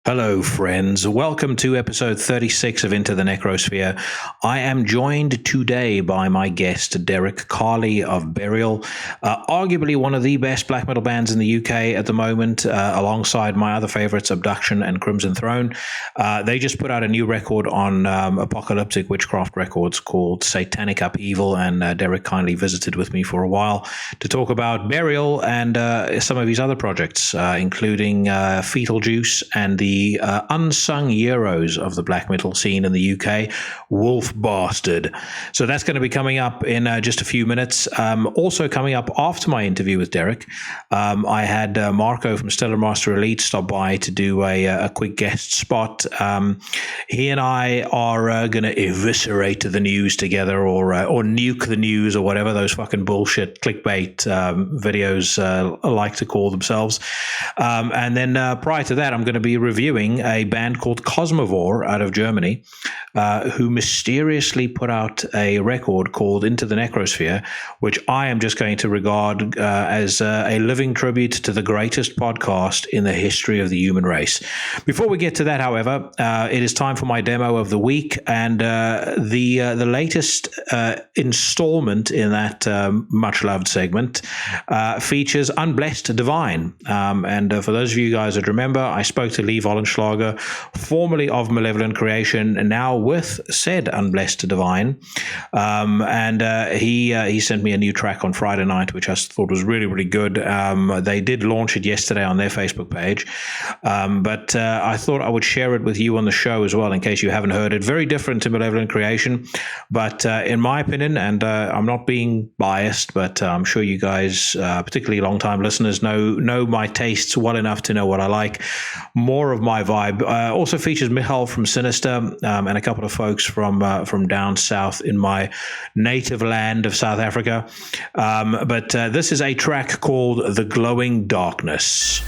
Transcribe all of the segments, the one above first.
Hello, friends. Welcome to episode 36 of Into the Necrosphere. I am joined today by my guest, Derek Carley of Burial, arguably one of the best black metal bands in the UK at the moment, alongside my other favorites, Abduction and Crimson Throne. They just put out a new record on Apocalyptic Witchcraft Records called Satanic Upheaval, and Derek kindly visited with me for a while to talk about Burial and some of his other projects, including Foetal Juice and the unsung heroes of the black metal scene in the UK, Wolfbastard. So that's going to be coming up in just a few minutes. Also coming up after my interview with Derek, I had Marco from Stellar Master Elite stop by to do a quick guest spot. He and I are going to eviscerate the news together, or nuke the news, or whatever those fucking bullshit clickbait videos like to call themselves. And then prior to that, I'm going to be reviewing a band called Cosmovore out of Germany, who mysteriously put out a record called Into the Necrosphere, which I am just going to regard as a living tribute to the greatest podcast in the history of the human race. Before we get to that, however, it is time for my demo of the week, and the latest installment in that much-loved segment features Unblessed Divine. And for those of you guys that remember, I spoke to Lee Vollenschlager, formerly of Malevolent Creation, and now with said Unblessed Divine. And he sent me a new track on Friday night, which I thought was really, really good. They did launch it yesterday on their Facebook page. But I thought I would share it with you on the show as well, in case you haven't heard it. Very different to Malevolent Creation, but in my opinion, and I'm not being biased, but I'm sure you guys, particularly long-time listeners, know my tastes well enough to know what I like. More of my vibe. Also features Michal from Sinister, and a couple of folks from down south in my native land of South Africa. But this is a track called The Glowing Darkness.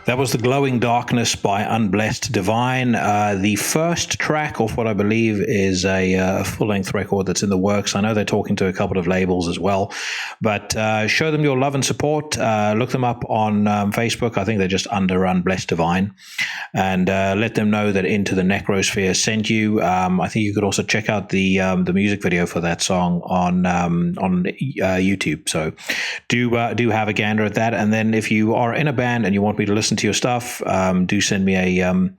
That was The Glowing Darkness by Unblessed Divine, the first track off what I believe is a full-length record that's in the works. I know they're talking to a couple of labels as well, but show them your love and support. Look them up on Facebook. I think they're just under Unblessed Divine, and let them know that Into the Necrosphere sent you. I think you could also check out the music video for that song on YouTube. So do have a gander at that, and then if you are in a band and you want me to listen to your stuff, do send me an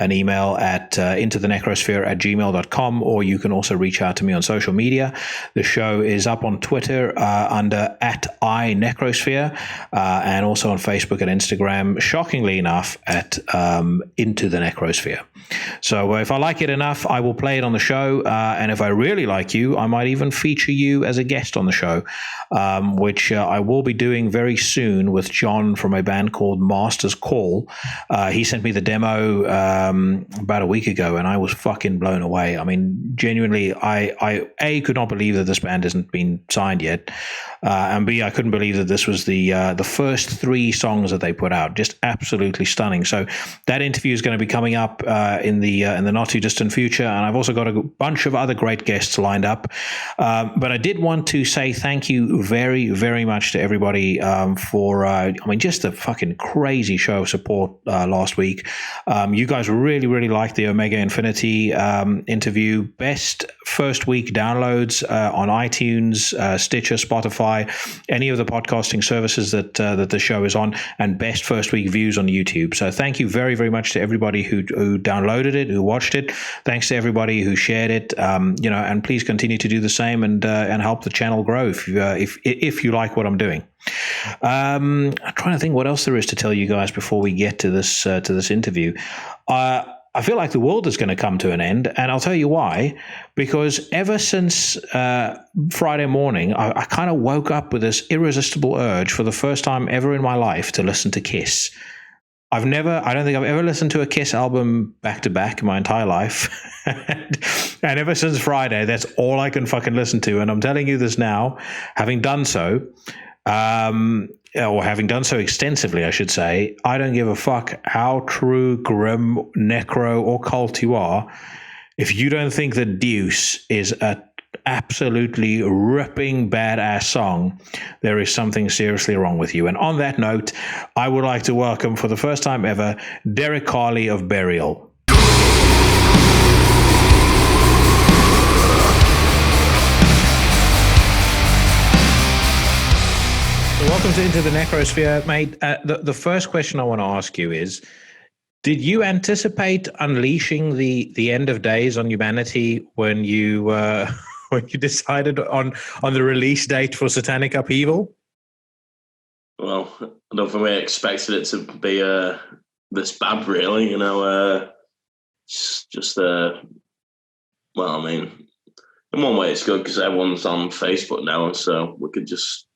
email at intothenecrosphere@gmail.com, or you can also reach out to me on social media. The show is up on Twitter under @iNecrosphere, and also on Facebook and Instagram, shockingly enough, at Into the Necrosphere. So if I like it enough, I will play it on the show, and if I really like you, I might even feature you as a guest on the show, which I will be doing very soon with John from a band called Master's Call. He sent me the demo about a week ago, and I was fucking blown away. I mean, genuinely, I A, could not believe that this band hasn't been signed yet, and B, I couldn't believe that this was the first 3 songs that they put out. Just absolutely stunning. So that interview is going to be coming up in the not too distant future, and I've also got a bunch of other great guests lined up. But I did want to say thank you very, very much to everybody for just a fucking crazy show of support last week. You guys really, really liked the Omega Infinity interview. Best first week downloads on iTunes, Stitcher, Spotify, any of the podcasting services that the show is on, and best first week views on YouTube. So thank you very, very much to everybody who downloaded it, who watched it. Thanks to everybody who shared it. And please continue to do the same and help the channel grow if you like what I'm doing. I'm trying to think what else there is to tell you guys before we get to this interview. I feel like the world is going to come to an end, and I'll tell you why. Because ever since Friday morning, I kind of woke up with this irresistible urge for the first time ever in my life to listen to Kiss. I don't think I've ever listened to a Kiss album back to back in my entire life. and ever since Friday, that's all I can fucking listen to. And I'm telling you this now, having done so, or having done so extensively, I should say, I don't give a fuck how true, grim, necro, or cult you are. If you don't think that Deuce is a absolutely ripping badass song, there is something seriously wrong with you. And on that note, I would like to welcome for the first time ever Derek Carley of Burial. Welcome to Into the Necrosphere, mate. The first question I want to ask you is, did you anticipate unleashing the end of days on humanity when you when you decided on the release date for Satanic Upheaval? Well, I don't think we expected it to be this bad, really. Well, I mean, in one way it's good because everyone's on Facebook now, so we could just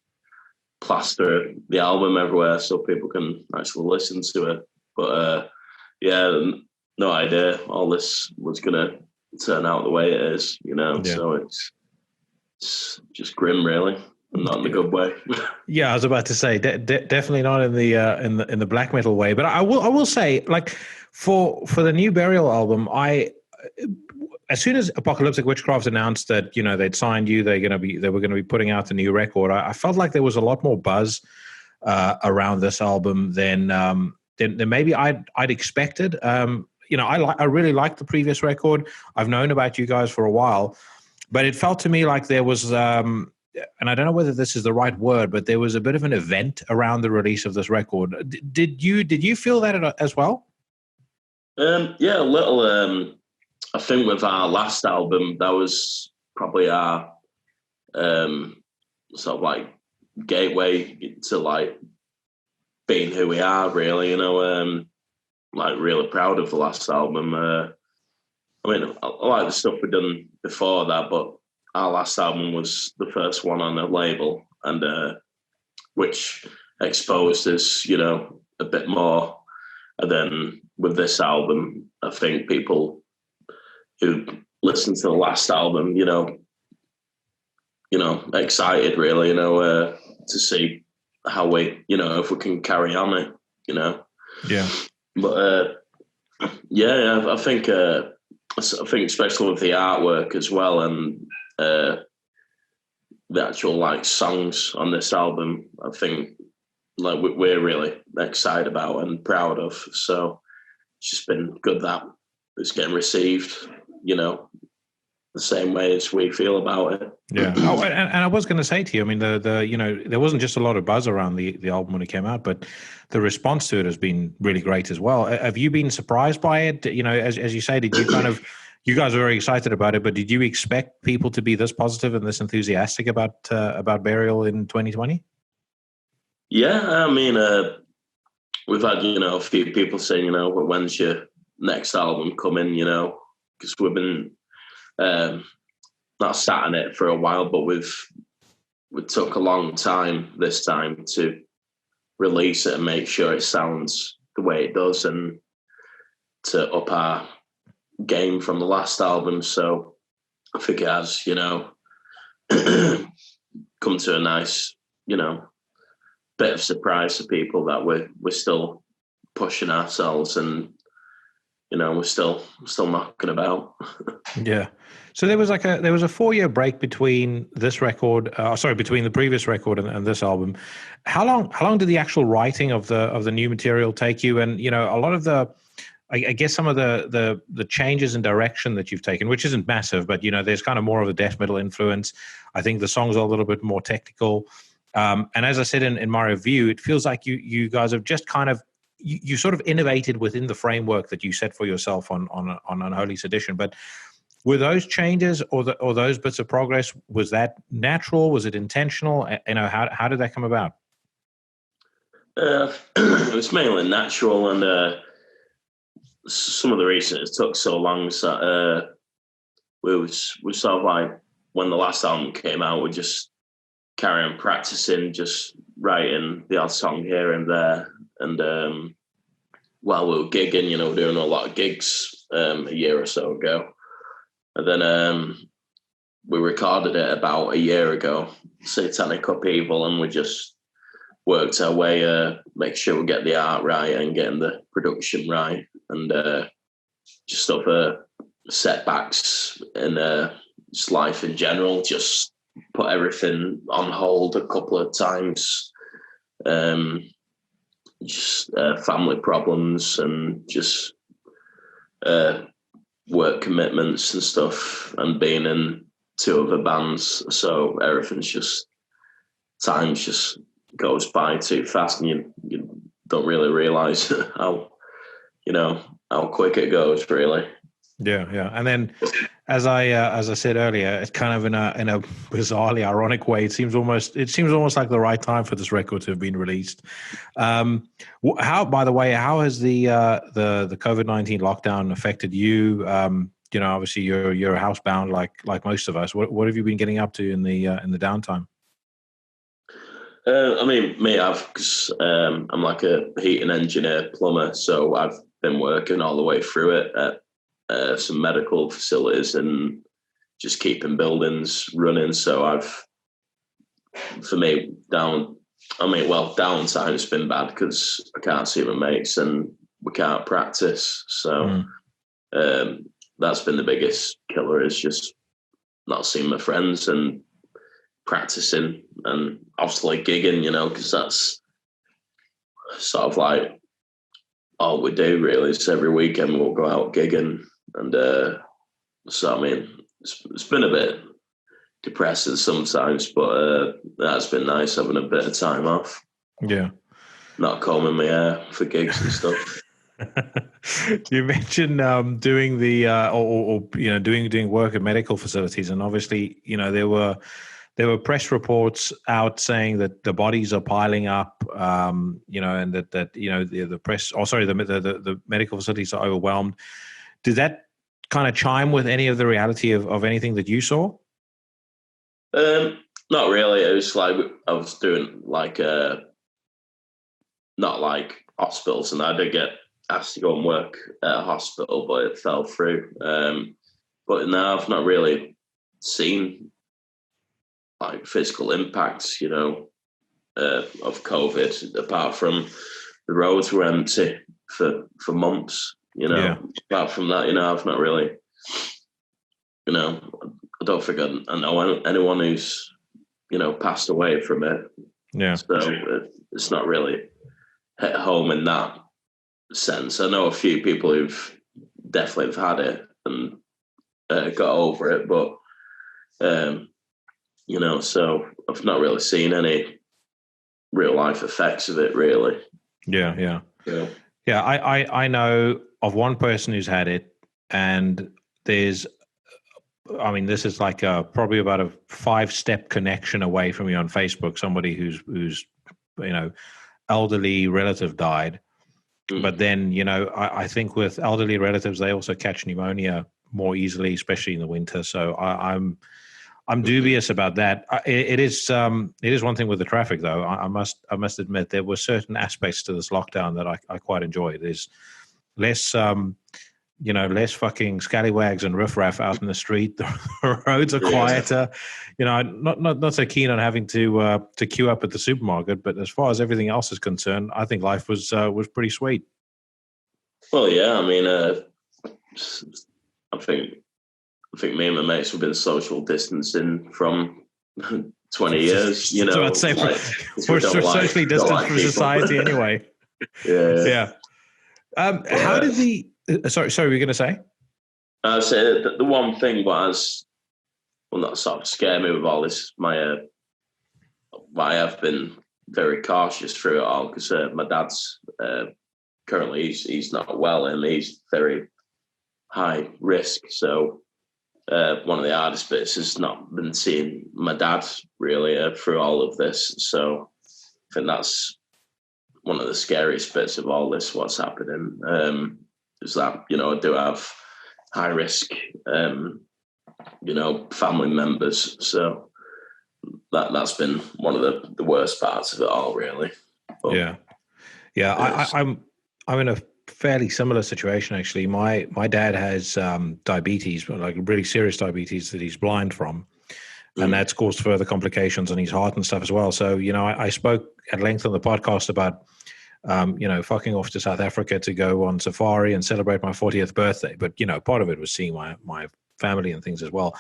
plaster the album everywhere so people can actually listen to it. But no idea all this was gonna turn out the way it is, Yeah. So it's just grim, really, and not in a good way. Yeah, I was about to say definitely not in the black metal way. But I will say, like, for the new Burial album, as soon as Apocalyptic Witchcraft announced that they'd signed you, they were going to be putting out the new record, I felt like there was a lot more buzz around this album than maybe I'd expected. I really liked the previous record. I've known about you guys for a while, but it felt to me like there was, and I don't know whether this is the right word, but there was a bit of an event around the release of this record. Did you feel that as well? Yeah, a little. I think with our last album, that was probably our sort of like gateway to like being who we are, really. Like really proud of the last album. I like the stuff we've done before that, but our last album was the first one on the label, and which exposed us, a bit more. And then with this album, I think people who listened to the last album, excited really, to see how we, if we can carry on it, Yeah. But yeah, I think especially with the artwork as well, and the actual like songs on this album, I think like we're really excited about and proud of. So it's just been good that it's getting received, the same way as we feel about it. Yeah. Oh, and I was going to say to you, I mean, there wasn't just a lot of buzz around the album when it came out, but the response to it has been really great as well. Have you been surprised by it? As you say, did you you guys are very excited about it, but did you expect people to be this positive and this enthusiastic about Burial in 2020? Yeah, I mean, we've had, a few people saying, but when's your next album coming, because we've been not sat on it for a while, but we took a long time this time to release it and make sure it sounds the way it does and to up our game from the last album. So I think it has, come to a nice, bit of surprise to people that we're still pushing ourselves and we're still knocking about. Yeah. So there was a 4-year break between this record, between the previous record and this album. How long did the actual writing of the new material take you? And a lot of I guess some of the changes in direction that you've taken, which isn't massive, but there's kind of more of a death metal influence. I think the songs are a little bit more technical. And as I said in my review, it feels like you guys have just kind of you sort of innovated within the framework that you set for yourself on Unholy Sedition. But were those changes or those bits of progress, was that natural? Was it intentional? How did that come about? It was mainly natural, and some of the reason it took so long is that we sort of like when the last album came out, we just carry on practicing, just writing the odd song here and there, and while we were gigging, doing a lot of gigs a year or so ago. And then we recorded it about a year ago, Satanic Upheaval, and we just worked our way, make sure we get the art right and getting the production right, and just other setbacks in just life in general, just put everything on hold a couple of times. Just family problems and just work commitments and stuff, and being in 2 other bands, so time just goes by too fast, and you don't really realize how quick it goes, really. Yeah. And then, as I said earlier, it's kind of in a bizarrely ironic way. It seems almost like the right time for this record to have been released. By the way, how has the COVID-19 lockdown affected you? Obviously you're housebound like most of us. What have you been getting up to in the downtime? I mean, because I'm like a heating engineer plumber, so I've been working all the way through it at some medical facilities and just keeping buildings running. So downtime's been bad because I can't see my mates and we can't practice. So that's been the biggest killer, is just not seeing my friends and practicing, and obviously gigging, because that's sort of like all we do really. Is every weekend we'll go out gigging, and so I mean it's been a bit depressing sometimes, but that's been nice having a bit of time off. Yeah, not combing my hair for gigs and stuff. You mentioned doing the doing work at medical facilities, and obviously there were press reports out saying that the bodies are piling up, and that the press, the medical facilities are overwhelmed. Did that kind of chime with any of the reality of anything that you saw? Not really. It was like I was doing like not like hospitals, and I did get asked to go and work at a hospital, but it fell through. But now I've not really seen like physical impacts, of COVID, apart from the roads were empty for months. Apart from that, I've not really, I don't think I know anyone who's, passed away from it. Yeah. So it's not really hit home in that sense. I know a few people who've definitely have had it and got over it, but so I've not really seen any real life effects of it, really. Yeah. I know of one person who's had it, and this is like probably about a 5-step connection away from you on Facebook. Somebody who's elderly relative died. But then, I think with elderly relatives, they also catch pneumonia more easily, especially in the winter. So I'm dubious about that. It is one thing with the traffic, though. I must admit there were certain aspects to this lockdown that I quite enjoyed. There's less less fucking scallywags and riffraff out in the street. The roads are quieter. Not so keen on having to queue up at the supermarket. But as far as everything else is concerned, I think life was pretty sweet. Well, yeah. I mean, I think me and my mates have been social distancing from 20 years. So I'd say we're socially distant from society anyway. Yeah. How did the sorry, were you going to say? I said that the one thing was, that sort of scared me with all this. I have been very cautious through it all because my dad's currently he's not well and he's very high risk. So one of the hardest bits has not been seeing my dad really through all of this. So I think that's one of the scariest bits of all this. What's happening is that I do have high risk, family members. So that's been one of the worst parts of it all, really. But, I'm in a fairly similar situation actually. My dad has diabetes, like really serious diabetes that he's blind from, and that's caused further complications on his heart and stuff as well. So I spoke at length on the podcast about fucking off to South Africa to go on safari and celebrate my 40th birthday. But part of it was seeing my family and things as well.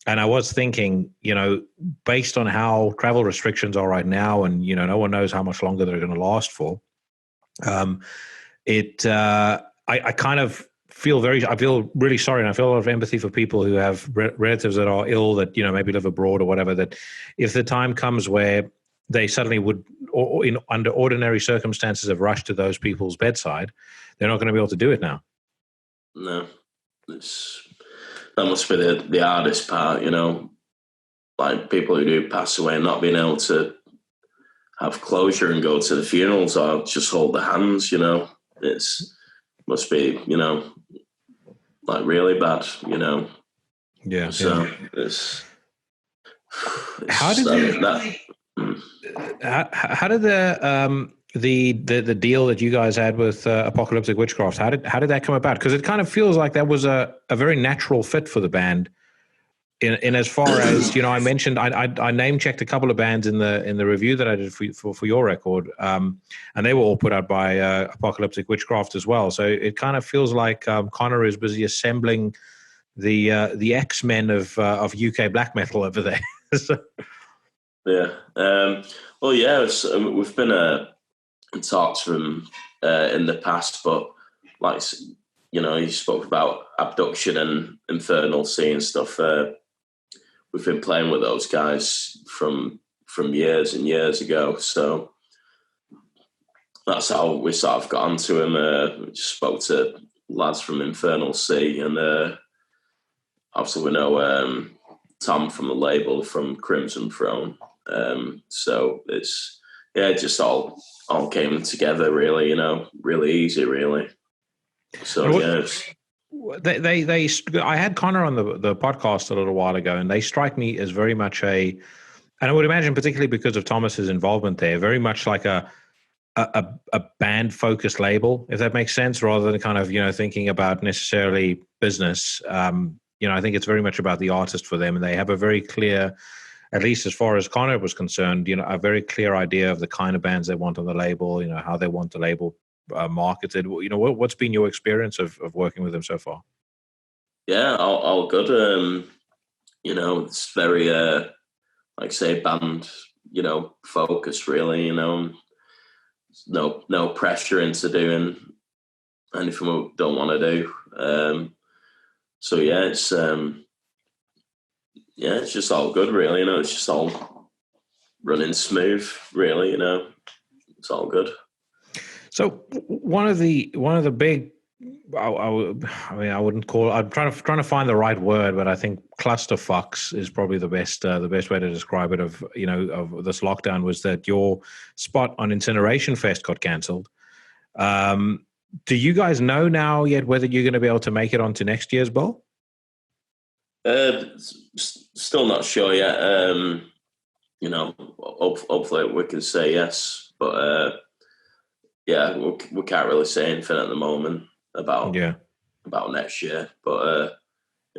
And I was thinking, based on how travel restrictions are right now, and no one knows how much longer they're going to last for. I kind of I feel really sorry, and I feel a lot of empathy for people who have relatives that are ill, that maybe live abroad or whatever, that if the time comes where they suddenly would, or under ordinary circumstances, have rushed to those people's bedside, they're not going to be able to do it now. No, that must be the hardest part, like people who do pass away, not being able to have closure and go to the funerals or just hold the hands, must be, like really bad, Yeah. So it's how did the deal that you guys had with Apocalyptic Witchcraft, how did that come about? Because it kind of feels like that was a very natural fit for the band. In as far as I mentioned, I name checked a couple of bands in the review that I did for your record, and they were all put out by Apocalyptic Witchcraft as well. So it kind of feels like Connor is busy assembling the X-Men of UK black metal over there. So. Yeah. Well, yeah. We've been in talks from in the past, but like you spoke about Abduction and Infernal Sea and stuff. We've been playing with those guys from years and years ago, so that's how we sort of got onto him. We just spoke to lads from Infernal Sea, and obviously we know Tom from the label from Crimson Throne. So it's it just all came together really, really easy, really. So I had Connor on the podcast a little while ago, and they strike me as very much and I would imagine particularly because of Thomas's involvement there, very much like a band focused label, if that makes sense, rather than kind of thinking about necessarily business. I think it's very much about the artist for them, and they have a very clear at least as far as Connor was concerned, a very clear idea of the kind of bands they want on the label, how they want the label marketed. What's been your experience of working with them so far? Yeah, all good. It's very, like say, band, focused really, no pressure into doing anything we don't want to do. So yeah, it's just all good really, it's just all running smooth really, it's all good. So one of the big, I wouldn't call. I'm trying to find the right word, but I think clusterfucks is probably the best way to describe it. Of this lockdown was that your spot on Incineration Fest got cancelled. Do you guys know now yet whether you're going to be able to make it onto next year's bill? Still not sure yet. Hopefully we can say yes, but yeah, we can't really say anything at the moment about next year. But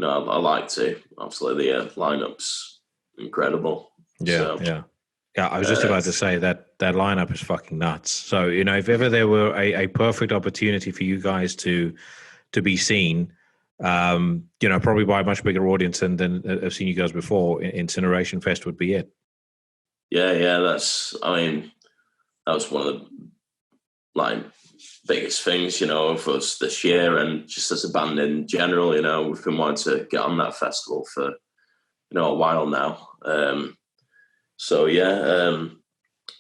I like to. Obviously, the lineup's incredible. Yeah. I was just about to say that lineup is fucking nuts. So if ever there were a perfect opportunity for you guys to be seen, probably by a much bigger audience than I've seen you guys before, Incineration Fest would be it. Yeah. That was one of the biggest things, of us this year, and just as a band in general, we've been wanting to get on that festival for a while now. So yeah,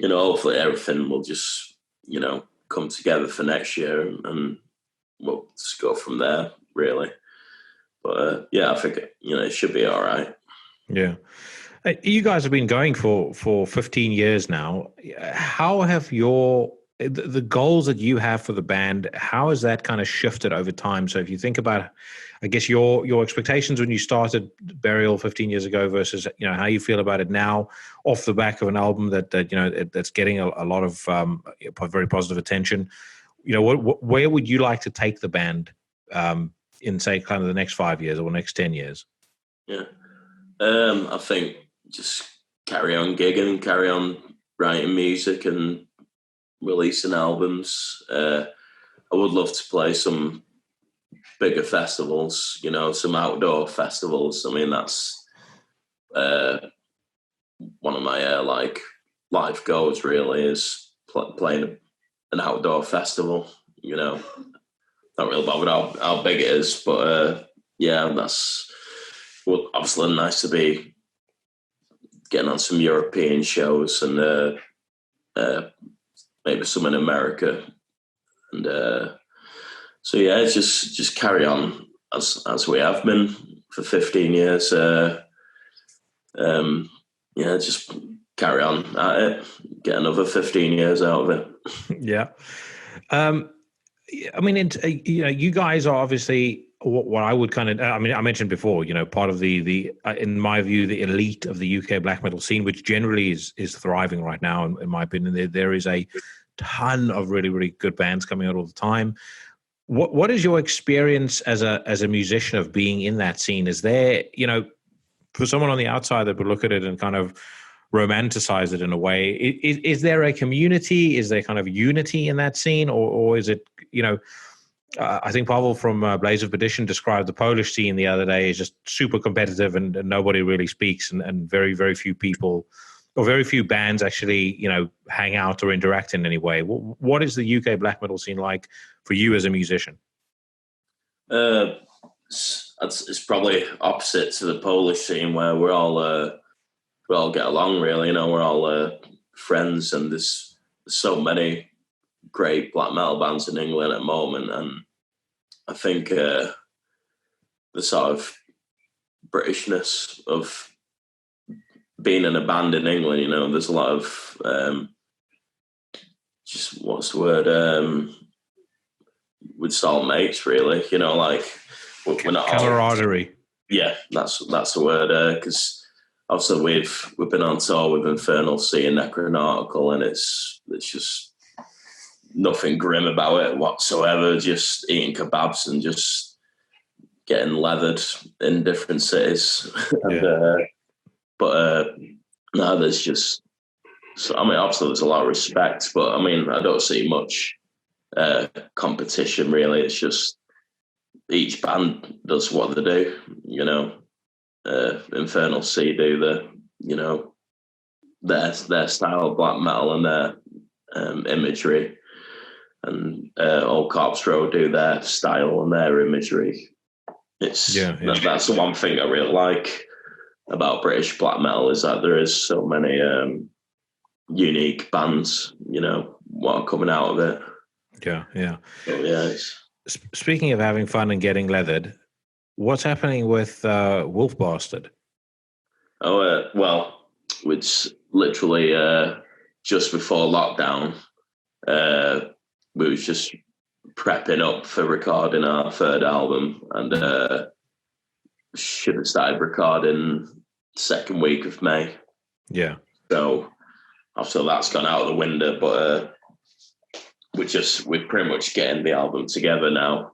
hopefully everything will just come together for next year, and we'll just go from there really. But yeah, I think it should be all right. Yeah. You guys have been going for 15 years now. How have the goals that you have for the band, how has that kind of shifted over time? So if you think about, I guess, your expectations when you started Burial 15 years ago versus, how you feel about it now off the back of an album that's getting a lot of very positive attention, where would you like to take the band in, say, kind of the next 5 years or next 10 years? Yeah. I think just carry on gigging, carry on writing music and releasing albums. I would love to play some bigger festivals, some outdoor festivals. I mean, that's one of my life goals really, is playing an outdoor festival. Not really bothered how big it is, but yeah, that's obviously nice to be getting on some European shows and maybe some in America, and so yeah, it's just carry on as we have been for 15 years. Just carry on at it, get another 15 years out of it. Yeah. I mean, you guys are obviously what I would kind of, I mentioned before, part of the in my view, the elite of the UK black metal scene, which generally is thriving right now. In my opinion, there is a ton of really, really good bands coming out all the time. What is your experience as a musician of being in that scene? Is there, for someone on the outside that would look at it and kind of romanticize it in a way, is there a community? Is there kind of unity in that scene, or is it, I think Pavel from Blaze of Perdition described the Polish scene the other day as just super competitive and nobody really speaks, and very, very few people or very few bands actually, hang out or interact in any way. What is the UK black metal scene like for you as a musician? It's probably opposite to the Polish scene, where we all get along really. We're all friends, and there's so many great black metal bands in England at the moment, and I think the sort of Britishness of being in a band in England, there's a lot of just what's the word, with soulmates really, we're not camaraderie. Yeah, that's the word, because also we've been on tour with Infernal Sea and Necronautical, and it's just nothing grim about it whatsoever, just eating kebabs and just getting leathered in different cities. And, yeah. But No, there's just, so, I mean, obviously there's a lot of respect, but I mean, I don't see much competition really. It's just each band does what they do, you know. Infernal Sea do their style of black metal and their imagery, and Old Corpse Road do their style and their imagery. That's the one thing I really like about British black metal, is that there is so many unique bands, what are coming out of it. So, Speaking of having fun and getting leathered, what's happening with Wolfbastard? Well, it's literally just before lockdown. We was just prepping up for recording our third album, and should have started recording second week of May. Yeah. So after that's gone out of the window, but we're pretty much getting the album together now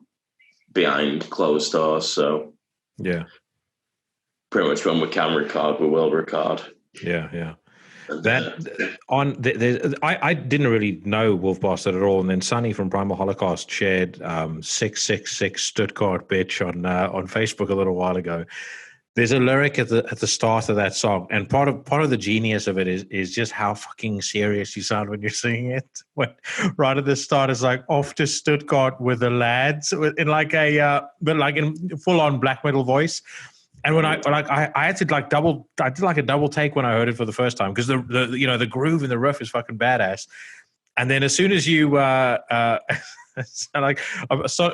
behind closed doors. So yeah, pretty much when we can record, we will record. Yeah. I didn't really know Wolfbastard at all, and then Sonny from Primal Holocaust shared 666 Stuttgart bitch on Facebook a little while ago. There's a lyric at the start of that song, and part of the genius of it is just how fucking serious you sound when you're singing it. When right at the start, it's like off to Stuttgart with the lads, in like in full on black metal voice. And when I had to I did like a double take when I heard it for the first time, because the groove in the riff is fucking badass. And then as soon as you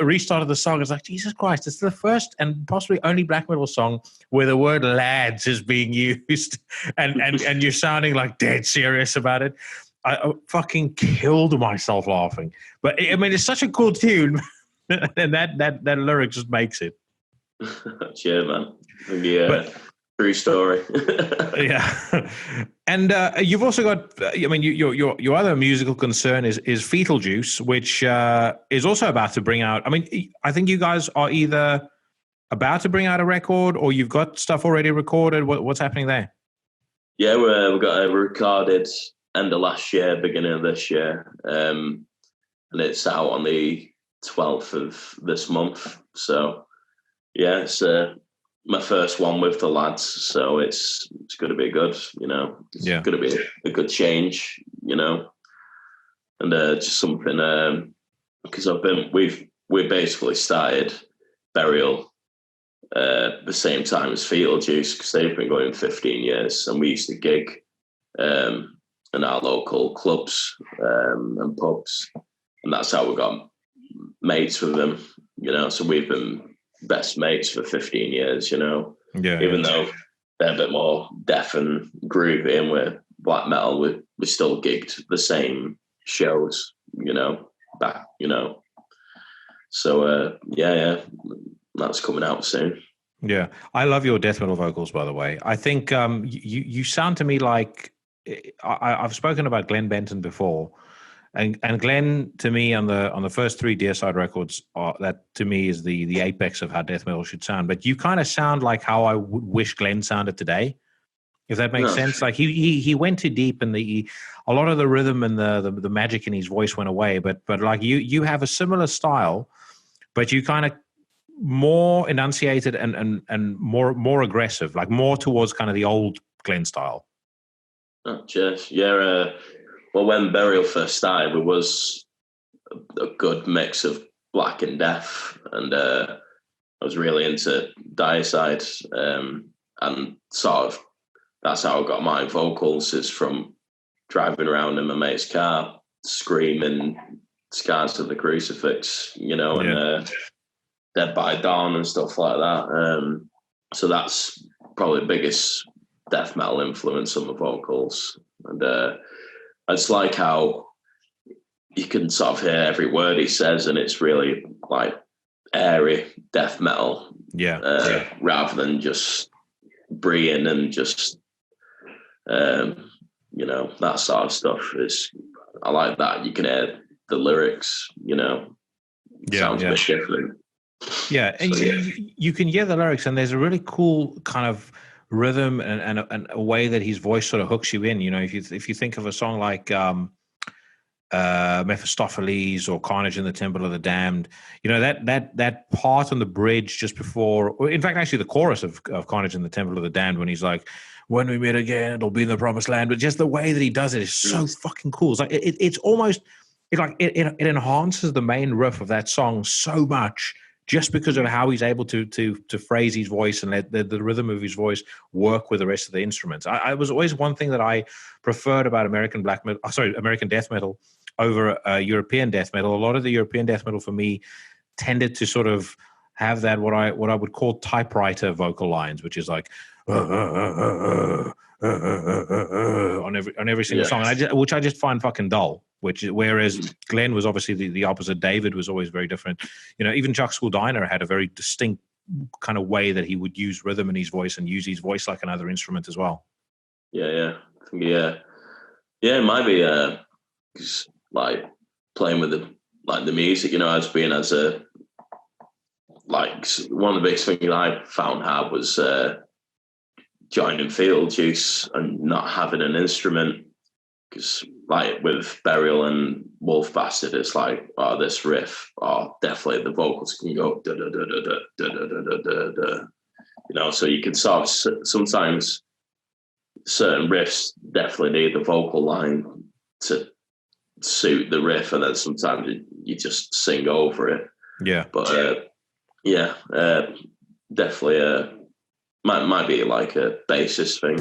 restarted the song, it's like, Jesus Christ, it's the first and possibly only black metal song where the word lads is being used, and you're sounding like dead serious about it. I fucking killed myself laughing. But I mean, it's such a cool tune, and that lyric just makes it. Cheers, man. True story. Yeah. And you've also got, I mean, your other musical concern is Foetal Juice, which is also about to bring out. I mean, I think you guys are either about to bring out a record or you've got stuff already recorded. What's happening there? Yeah, we've got it recorded end of last year, beginning of this year, and it's out on the 12th of this month. So yeah, it's my first one with the lads, so it's going to be good, It's going to be a good change, and just something, because we basically started Burial the same time as Foetal Juice, because they've been going 15 years, and we used to gig in our local clubs and pubs, and that's how we got mates with them, so we've been best mates for 15 years, Even though they're a bit more deaf and groovy and we're black metal, we still gigged the same shows, back, So yeah, that's coming out soon. Yeah, I love your death metal vocals, by the way. I think you sound to me like I've spoken about Glenn Benton before. And Glenn, to me, on the first three Deicide records, that to me is the apex of how death metal should sound. But you kind of sound like how I would wish Glenn sounded today, if that makes sense. Like he went too deep, and a lot of the rhythm and the magic in his voice went away. But like you have a similar style, but you kind of more enunciated and more aggressive, like more towards kind of the old Glenn style. Oh, cheers. Yeah. Well, when Burial first started, it was a good mix of black and death, and I was really into Deicide, and sort of that's how I got my vocals, is from driving around in my mate's car, screaming Scars of the Crucifix, and Dead by Dawn and stuff like that. So that's probably the biggest death metal influence on the vocals, and it's like how you can sort of hear every word he says, and it's really like airy death metal, rather than just breeing and just that sort of stuff. I like that. You can hear the lyrics, sounds a bit different. Yeah, and you can hear the lyrics, and there's a really cool kind of rhythm and a way that his voice sort of hooks you in. You know, if you think of a song like Mephistopheles or Carnage in the Temple of the Damned, you know, that part on the bridge just before, or in fact, actually the chorus of Carnage in the Temple of the Damned, when he's like, when we meet again, it'll be in the promised land. But just the way that he does it is so fucking cool. It's like it's almost it enhances the main riff of that song so much, just because of how he's able to phrase his voice and let the rhythm of his voice work with the rest of the instruments. I was always one thing that I preferred about American death metal over European death metal. A lot of the European death metal for me tended to sort of have that what I would call typewriter vocal lines, which is like on every single song, and which I just find fucking dull. Whereas Glenn was obviously the opposite. David was always very different. You know, even Chuck Schuldiner had a very distinct kind of way that he would use rhythm in his voice and use his voice like another instrument as well. Yeah. It might be like playing with the music. You know, as one of the biggest things I found hard was joining Foetal Juice and not having an instrument, because like with Burial and Wolfbastard, it's like, oh, this riff, oh, definitely the vocals can go da da da da da da da da da da. You know, so you can sort of sometimes certain riffs definitely need the vocal line to suit the riff, and then sometimes you just sing over it. Yeah, but definitely might be like a bassist thing.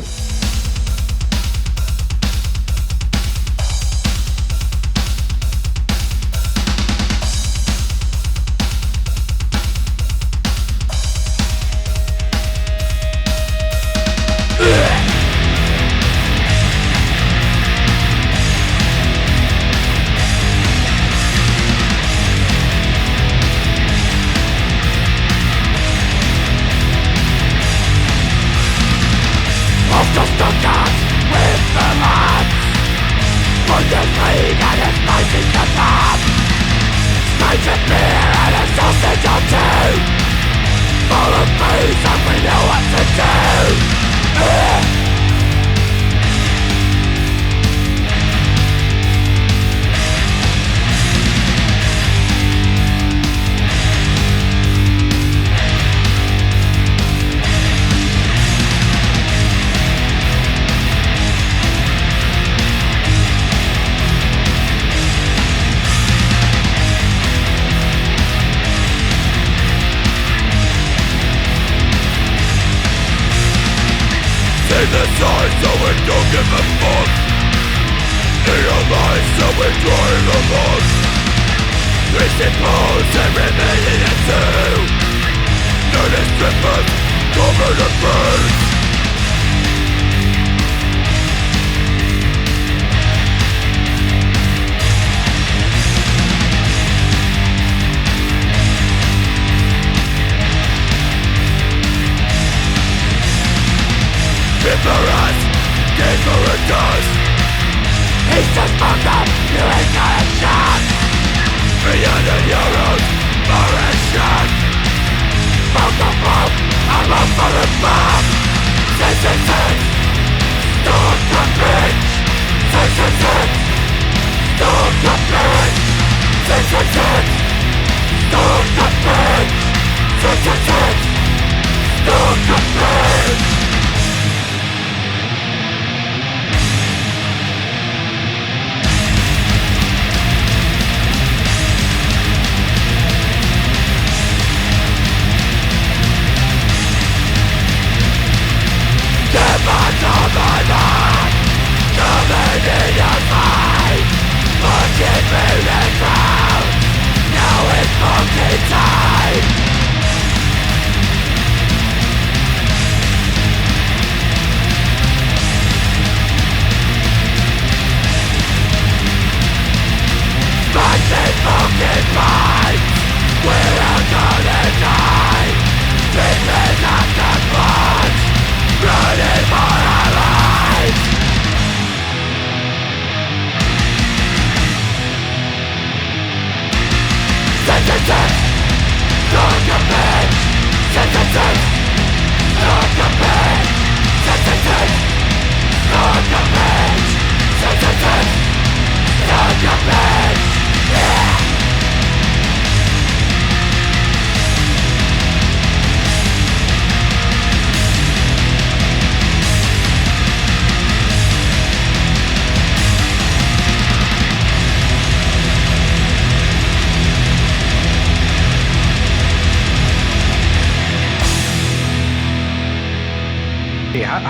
I'm up for the bomb.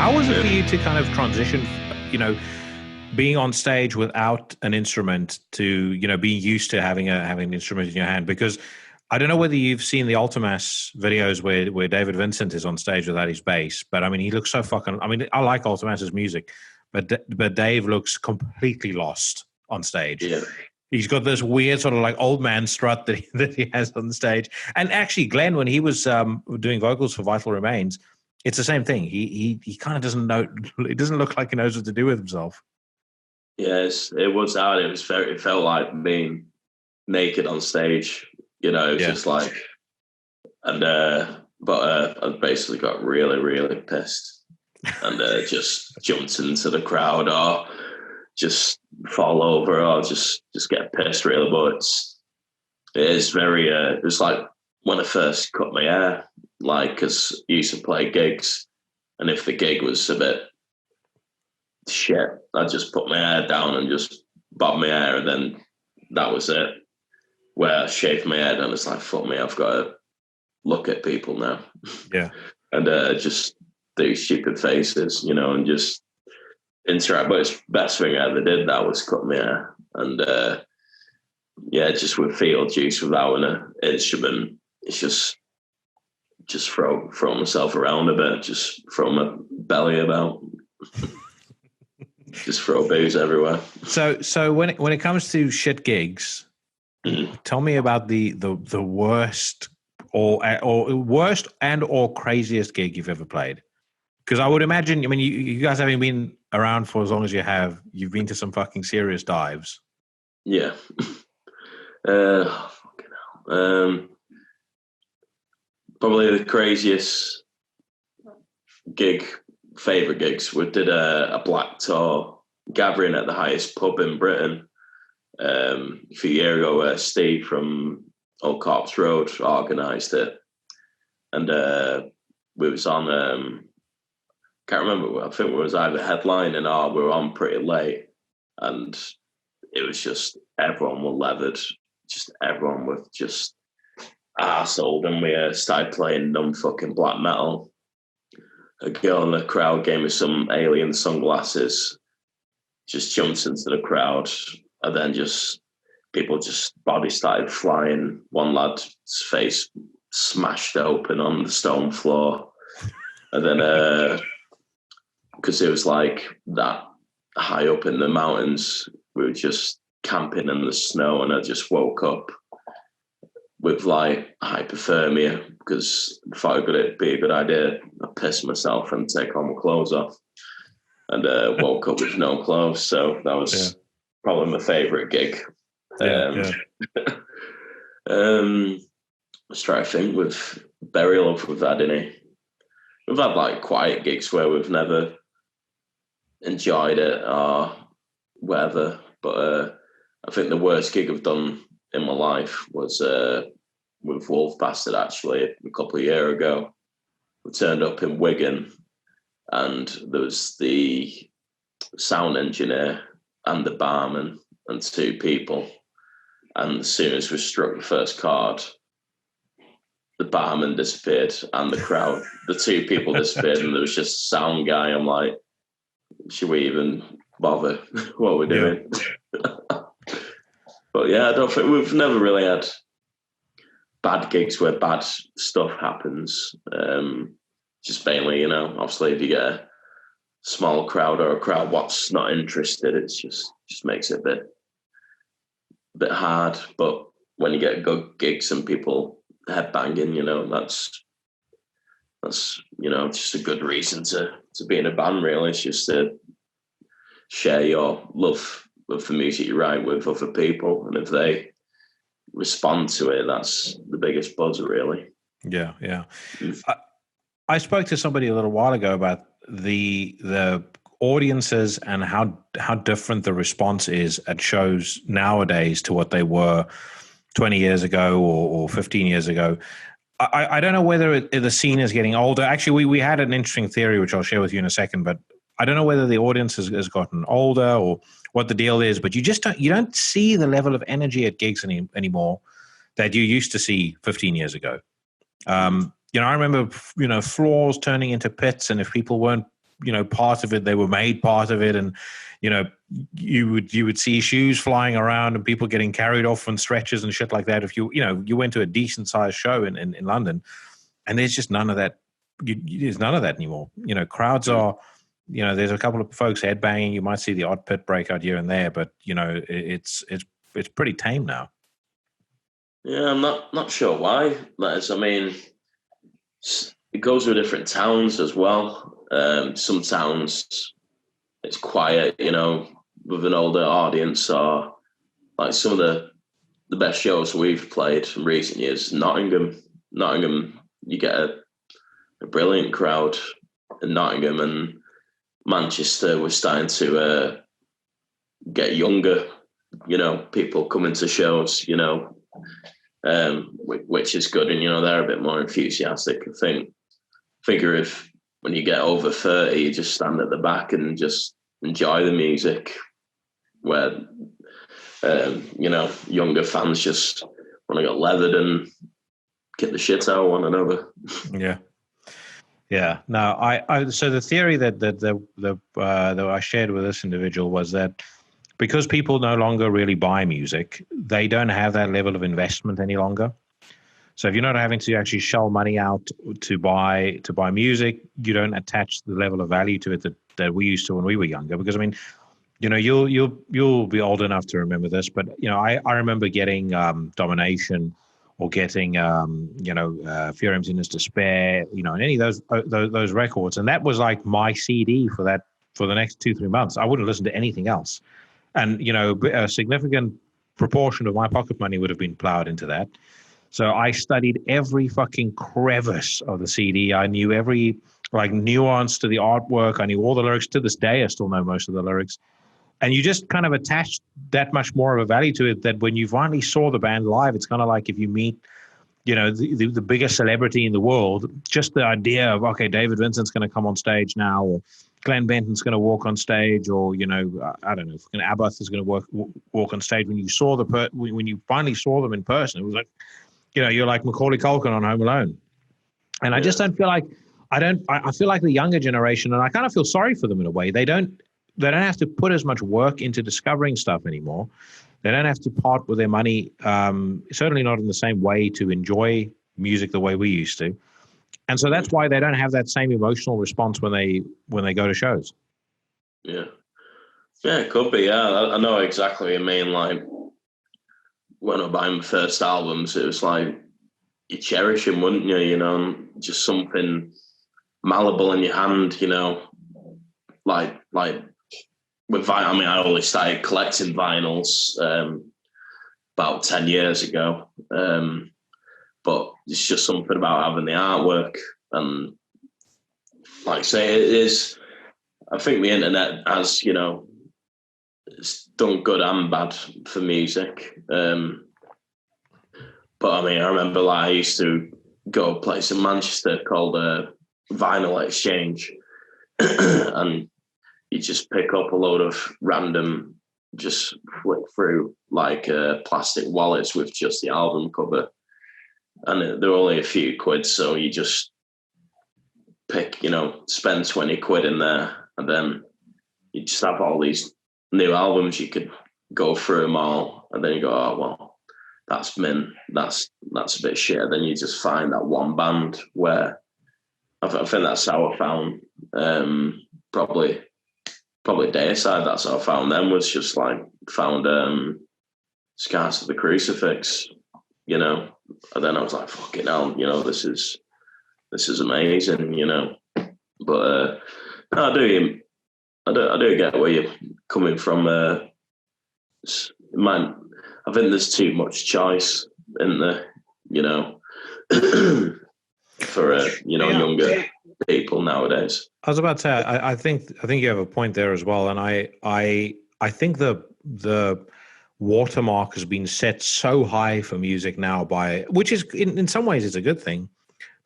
How was it for you to kind of transition, being on stage without an instrument to, being used to having an instrument in your hand? Because I don't know whether you've seen the Ultimass videos where David Vincent is on stage without his bass, but I mean, he looks so fucking. I mean, I like Ultimass's music, but Dave looks completely lost on stage. Yeah. He's got this weird sort of like old man strut that he has on stage. And actually, Glenn, when he was doing vocals for Vital Remains, it's the same thing. He kind of doesn't know. It doesn't look like he knows what to do with himself. Yes, it was hard. It felt like being naked on stage. It was just like, and I basically got really, really pissed, and just jumped into the crowd or just fall over or just get pissed really. But it is very. It was like when I first cut my hair, like, because I used to play gigs, and if the gig was a bit shit, I'd just put my hair down and just bob my hair, and then that was it. Where I shaved my head, and it's like, fuck me, I've got to look at people now. Yeah. And just do stupid faces, and just interact. But it's the best thing I ever did, that was cut my hair. And just with Foetal Juice without an instrument, it's just throw myself around a bit, just throw my belly about. Just throw booze everywhere. So when it comes to shit gigs, tell me about the worst or worst and or craziest gig you've ever played. Because I would imagine, I mean, you guys having been around for as long as you have, you've been to some fucking serious dives. Yeah. Fucking hell. Probably the craziest favourite gigs. We did a Black Tour gathering at the highest pub in Britain a few years ago, where Steve from Old Corpse Road organised it, and we was on. Can't remember. I think we was either headlining or we were on pretty late, and it was just everyone were leathered. Just everyone was just arseholed, and we started playing dumb fucking black metal. A girl in the crowd gave me some alien sunglasses, just jumped into the crowd, and then people body started flying. One lad's face smashed open on the stone floor. And then, because it was like that high up in the mountains, we were just camping in the snow, and I just woke up with like hypothermia because I thought it'd be a good idea. I pissed myself and take all my clothes off, and woke up with no clothes. So that was probably my favourite gig. Let's try to think with Burial, if we've had any. We've had like quiet gigs where we've never enjoyed it or whatever. But I think the worst gig I've done in my life was with Wolfbastard, actually, a couple of years ago. We turned up in Wigan, and there was the sound engineer and the barman and two people. And as soon as we struck the first chord, the barman disappeared and the crowd, the two people disappeared, and there was just a sound guy. I'm like, should we even bother? What are we doing? But yeah, I don't think we've never really had bad gigs where bad stuff happens. Just mainly, obviously if you get a small crowd or a crowd what's not interested, it's just makes it a bit hard. But when you get good gigs and people headbanging, that's just a good reason to be in a band, really. It's just to share your love of the music you write with other people, and if they respond to it, that's the biggest buzz, really. Yeah. I spoke to somebody a little while ago about the audiences and how different the response is at shows nowadays to what they were 20 years ago or 15 years ago. I don't know whether the scene is getting older. Actually, we had an interesting theory, which I'll share with you in a second, but I don't know whether the audience has gotten older or what the deal is, but you don't see the level of energy at gigs anymore that you used to see 15 years ago. I remember, floors turning into pits, and if people weren't part of it. They were made part of it, and you would see shoes flying around and people getting carried off on stretchers and shit like that. If you went to a decent sized show in London, and there's just none of that. There's none of that anymore. Crowds are. There's a couple of folks headbanging. You might see the odd pit breakout here and there, but it's pretty tame now. Yeah, I'm not sure why that is. I mean, it goes with different towns as well. Some towns it's quiet, with an older audience, or like some of the best shows we've played in recent years. Nottingham, you get a brilliant crowd in Nottingham, and Manchester, we're starting to get younger, people coming to shows, which is good, and they're a bit more enthusiastic. I figure if when you get over 30, you just stand at the back and just enjoy the music, where younger fans just want to get leathered and get the shit out of one another. Yeah. No, so the theory that I shared with this individual was that because people no longer really buy music, they don't have that level of investment any longer. So if you're not having to actually shell money out to buy music, you don't attach the level of value to it that we used to when we were younger. Because I mean, you'll be old enough to remember this, but I remember getting Domination or getting Fear Him Sinners Despair, and any of those records, and that was like my CD for the next 2-3 months. I wouldn't listen to anything else, and a significant proportion of my pocket money would have been plowed into that. So I studied every fucking crevice of the CD. I knew every nuance to the artwork. I knew all the lyrics. To this day, I still know most of the lyrics. And you just kind of attached that much more of a value to it that when you finally saw the band live, it's kind of like if you meet, the biggest celebrity in the world, just the idea of, okay, David Vincent's going to come on stage now, or Glenn Benton's going to walk on stage, or, I don't know, Abbott is going to walk on stage. When you saw when you finally saw them in person, it was like, you're like Macaulay Culkin on Home Alone. And I just don't feel like, I feel like the younger generation, and I kind of feel sorry for them in a way. They don't have to put as much work into discovering stuff anymore. They don't have to part with their money, certainly not in the same way, to enjoy music the way we used to. And so that's why they don't have that same emotional response when they go to shows. Yeah, it could be. Yeah, I know exactly what you mean. Like, when I was buying my first albums, it was like you cherish them, wouldn't you? Just something malleable in your hand, like with vinyl. I mean, I only started collecting vinyls about 10 years ago, but it's just something about having the artwork, and like I say, it is. I think the internet has, it's done good and bad for music. But I mean, I remember I used to go to a place in Manchester called Vinyl Exchange, and you just pick up a load of random, just flick through plastic wallets with just the album cover, and they're only a few quid, so you just pick, spend 20 quid in there, and then you just have all these new albums. You could go through them all, and then you go, oh well, that's a bit shit. And then you just find that one band where I think that's how I found probably Dayside. That's how I found them, was just found Scars of the Crucifix, and then I was like, fucking hell, this is amazing, but I do get where you're coming from. I think there's too much choice in the, for younger people nowadays. I was about to say, I think you have a point there as well, and I think the watermark has been set so high for music now which is in some ways it's a good thing,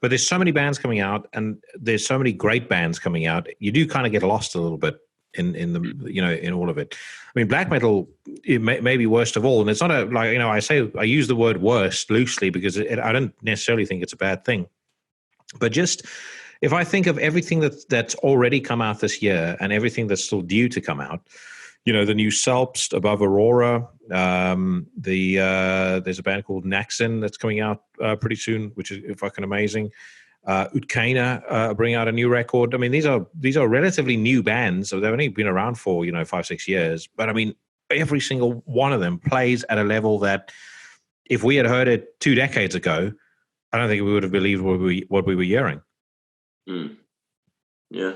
but there's so many bands coming out, and there's so many great bands coming out. You do kind of get lost a little bit in in all of it. I mean, black metal it may be worst of all, and it's not I use the word worst loosely because I don't necessarily think it's a bad thing, but just if I think of everything that's already come out this year and everything that's still due to come out, the new Salpst above Aurora, there's a band called Naxin that's coming out pretty soon, which is fucking amazing. Utkana bring out a new record. I mean, these are relatively new bands, so they've only been around for 5-6 years. But I mean, every single one of them plays at a level that, if we had heard it 2 decades ago, I don't think we would have believed what we were hearing. Yeah.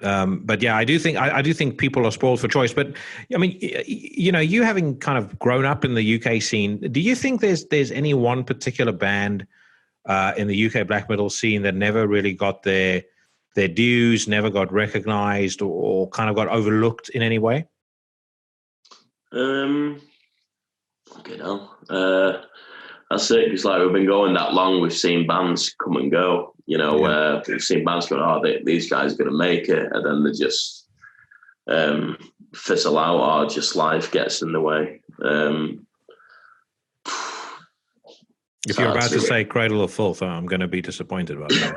But yeah, I do think people are spoiled for choice. But I mean, you having kind of grown up in the UK scene, do you think there's any one particular band in the UK black metal scene that never really got their dues, never got recognized, or kind of got overlooked in any way? Okay, no. That's it. Because we've been going that long, we've seen bands come and go. We've seen bands go, these guys are going to make it, and then they just fizzle out, or just life gets in the way. If you're about to say Cradle of Filth, I'm going to be disappointed about that.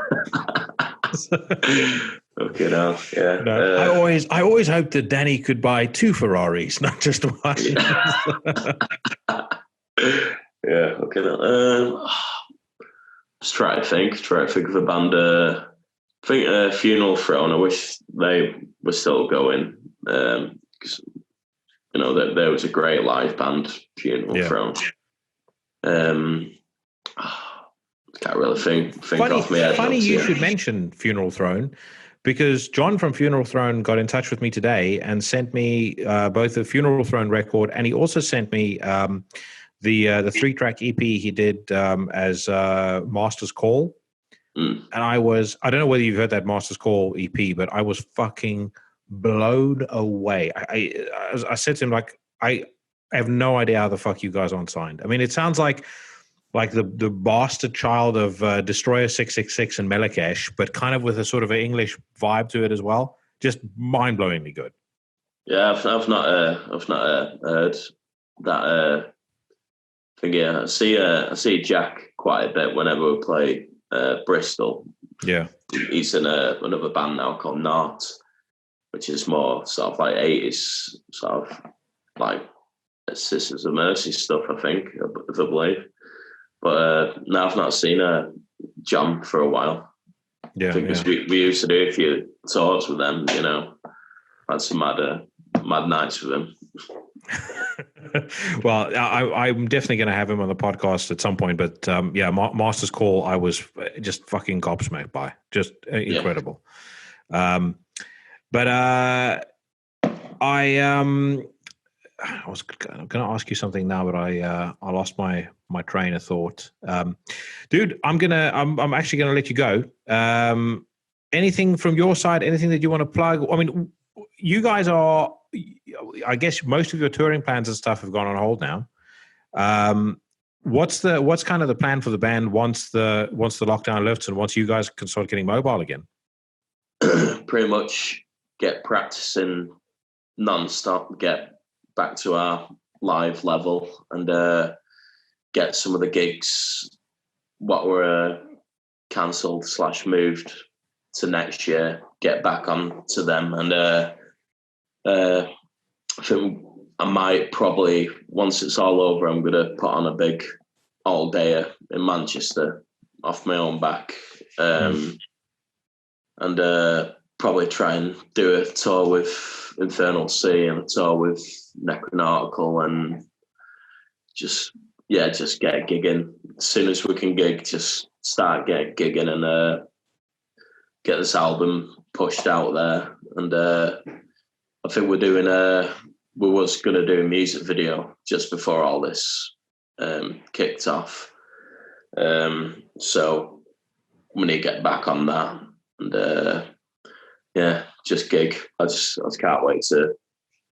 Okay, no, yeah. No, I always hoped that Danny could buy 2 Ferraris, not just one. Yeah, okay. No. Just try to think of a band. I think Funeral Throne. I wish they were still going, because there was a great live band, Funeral Throne. Can't really think off my head. Funny you should mention Funeral Throne, because John from Funeral Throne got in touch with me today and sent me both the Funeral Throne record, and he also sent me the 3-track EP he did as Master's Call. And I don't know whether you've heard that Master's Call EP, but I was fucking blown away. I said to him, I have no idea how the fuck you guys aren't signed. I mean, it sounds like the bastard child of Destroyer 666 and Melekesh, but kind of with a sort of an English vibe to it as well. Just mind-blowingly good. Yeah, I've not heard that. Yeah, I see Jack quite a bit whenever we play Bristol. Yeah, he's in another band now called Nart, which is more sort of like 80s, sort of like Sisters of Mercy stuff, I think, if I believe. But no, I've not seen John for a while. Yeah, because we used to do a few tours with them. Had some mad nights with him. Well, I'm definitely going to have him on the podcast at some point. But Master's Call, I was just fucking gobsmacked by. Just incredible. But I was going to ask you something now, but I lost my train of thought. Dude, I'm actually going to let you go. Anything from your side? Anything that you want to plug? I mean, you guys are. I guess most of your touring plans and stuff have gone on hold now. What's kind of the plan for the band once the lockdown lifts and once you guys can start getting mobile again? Pretty much get practicing non-stop, get back to our live level, and get some of the gigs what were cancelled / moved to next year, get back on to them, and I think I might probably, once it's all over, I'm going to put on a big all-dayer in Manchester off my own back, and probably try and do a tour with Infernal Sea and a tour with Necronautical, and just get gigging. As soon as we can gig, just start gigging and get this album pushed out there. And I think we was going to do a music video just before all this kicked off. So we need to get back on that, and just gig. I just can't wait to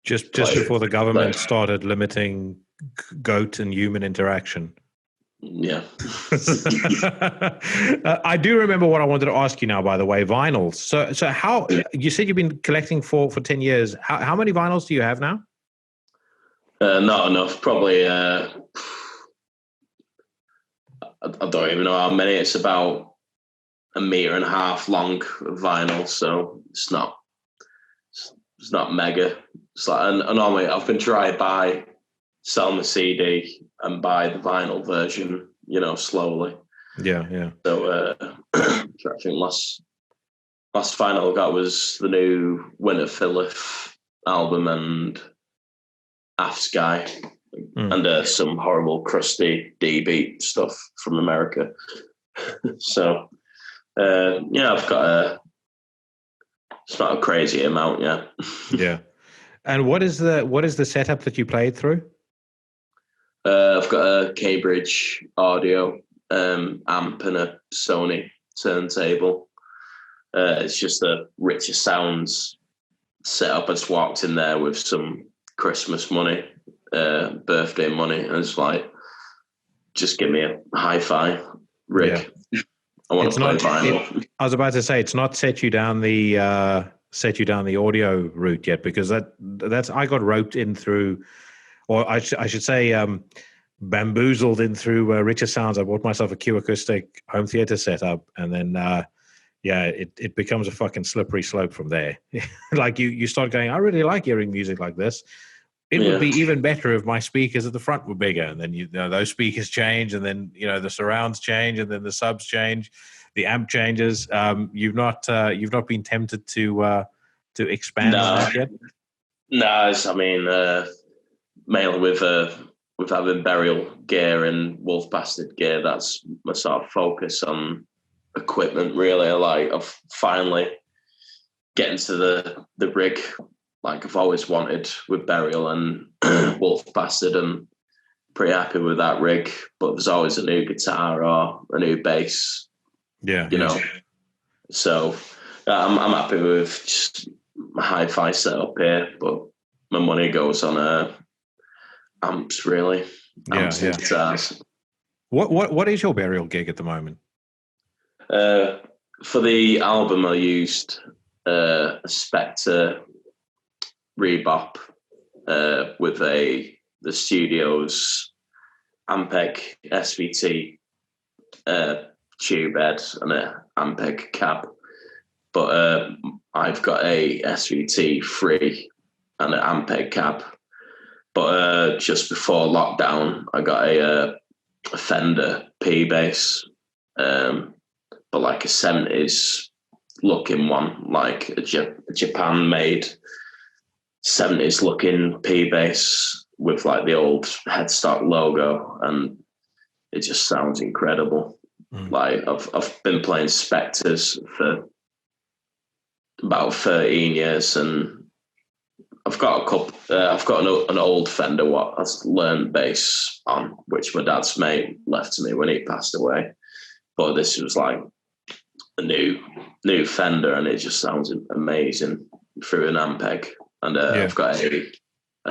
just before the government started limiting goat and human interaction. Yeah. I do remember what I wanted to ask you now, by the way, vinyls. So how, you said you've been collecting for 10 years. How many vinyls do you have now? Not enough. Probably, I don't even know how many. It's about a meter and a half long vinyl, so it's not mega. It's like, and normally I've been trying to sell my CD and buy the vinyl version, slowly. Yeah. So I think last vinyl I got was the new Winter Philip album and Half Sky, and some horrible crusty D beat stuff from America. So I've got it's not a crazy amount yet. Yeah. And what is the setup that you played through? I've got a K-Bridge audio amp and a Sony turntable. It's just a richer sounds setup. I just walked in there with some Christmas money, birthday money, and it's like, just give me a hi-fi rig. Yeah. I want to play vinyl. I was about to say, it's not set you down the audio route yet, because that's I got roped in through, or I should say, bamboozled in through richer sounds. I bought myself a Q acoustic home theater setup, and then it becomes a fucking slippery slope from there. Like you start going, I really like hearing music like this. It would be even better if my speakers at the front were bigger, and then those speakers change, and then the surrounds change, and then the subs change, the amp changes. You've not been tempted to expand on that yet? No, I mean, mainly with having Burial gear and Wolfbastard gear, that's my sort of focus on equipment. Really, like I've finally getting to the rig like I've always wanted with Burial and Wolfbastard, and pretty happy with that rig. But there's always a new guitar or a new bass. Yeah, So I'm happy with just my hi-fi setup here, but my money goes on amps, really. Amps and guitars. What is your Burial gig at the moment? For the album, I used a Spectre Rebop with the studio's Ampeg SVT tube head and an Ampeg cab, but I've got a SVT 3 and an Ampeg cab. But just before lockdown, I got a Fender P bass, but like a 70s looking one, like a Japan made 70s looking P bass with like the old headstock logo, and it just sounds incredible. Like I've been playing Spectres for about 13 years, and I've got a couple. I've got an old Fender what I learned bass on, which my dad's mate left to me when he passed away. But this was like a new Fender, and it just sounds amazing through an Ampeg. And I've got a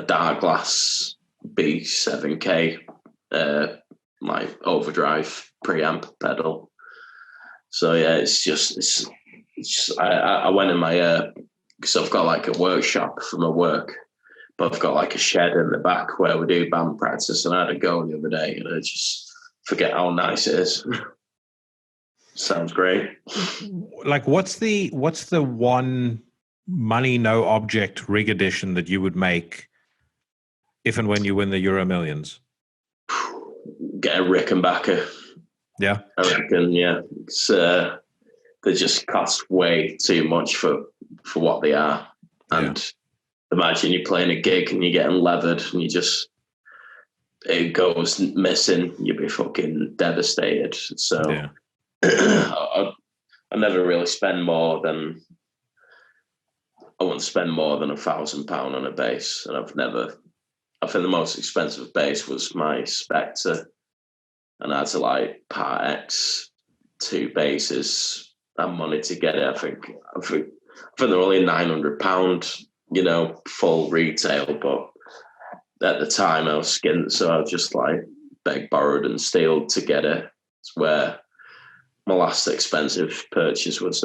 Dark Glass B7K like overdrive preamp pedal. So yeah, it's just I went in my because I've got like a workshop for my work, but I've got like a shed in the back where we do band practice, and I had to go the other day, and I just forget how nice it is. Sounds great. Like, what's the one money no object rig edition that you would make if and when you win the Euro Millions? Get a Rickenbacker. Yeah, I reckon. Yeah, it's they just cost way too much for what they are. And imagine you're playing a gig and you're getting levered, and it goes missing. You'd be fucking devastated. So I never really spend more than. I wouldn't spend more than £1,000 on a bass, and I think the most expensive bass was my Spectre, and I had to like part X 2 basses and money to get it. I think they're only £900, full retail, but at the time I was skint, so I just like begged, borrowed, and steal to get it. It's where my last expensive purchase was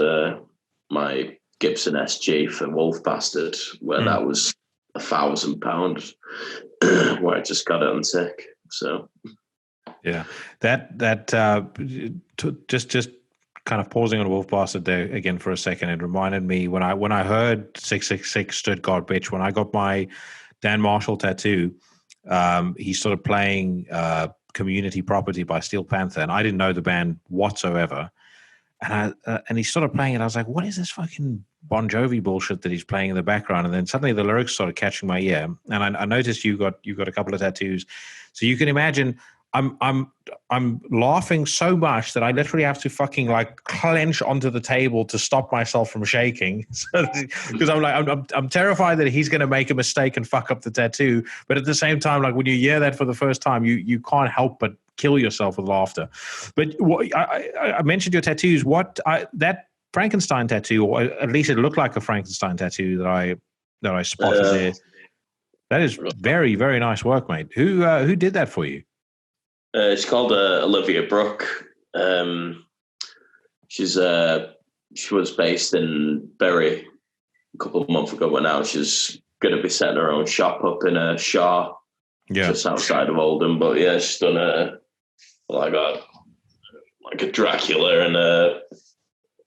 my Gibson SG for Wolfbastard, where that was £1,000, where I just got it on tick. So yeah, that just kind of pausing on Wolfbastard there again for a second. It reminded me when I heard 666 Stuttgart Bitch, when I got my Dan Marshall tattoo, he started playing Community Property by Steel Panther, and I didn't know the band whatsoever. And he started playing it. I was like, what is this fucking Bon Jovi bullshit that he's playing in the background? And then suddenly the lyrics started catching my ear. And I noticed you got a couple of tattoos. So you can imagine I'm laughing so much that I literally have to fucking like clench onto the table to stop myself from shaking. Because I'm terrified that he's going to make a mistake and fuck up the tattoo. But at the same time, like when you hear that for the first time, you can't help but kill yourself with laughter. But I mentioned your tattoos. That Frankenstein tattoo, or at least it looked like a Frankenstein tattoo that I spotted there. That is very, very nice work, mate. Who did that for you? It's called Olivia Brooke. She was based in Bury a couple of months ago, but now she's going to be setting her own shop up in Shaw, just outside of Oldham. But yeah, she's done a Dracula and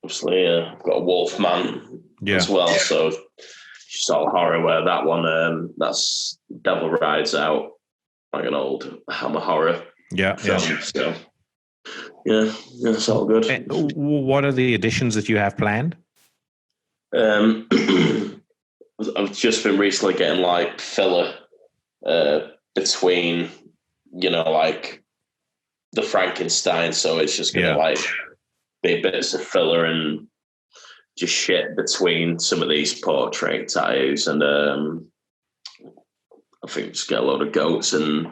obviously got a Wolfman as well. So she's all horror. Where that one, that's Devil Rides Out, like an old Hammer horror. Yeah. So, it's all good. And what are the additions that you have planned? I've just been recently getting like filler between, like the Frankenstein. So it's just going to like be bits of filler and just shit between some of these portrait tattoos. And I think just get a load of goats and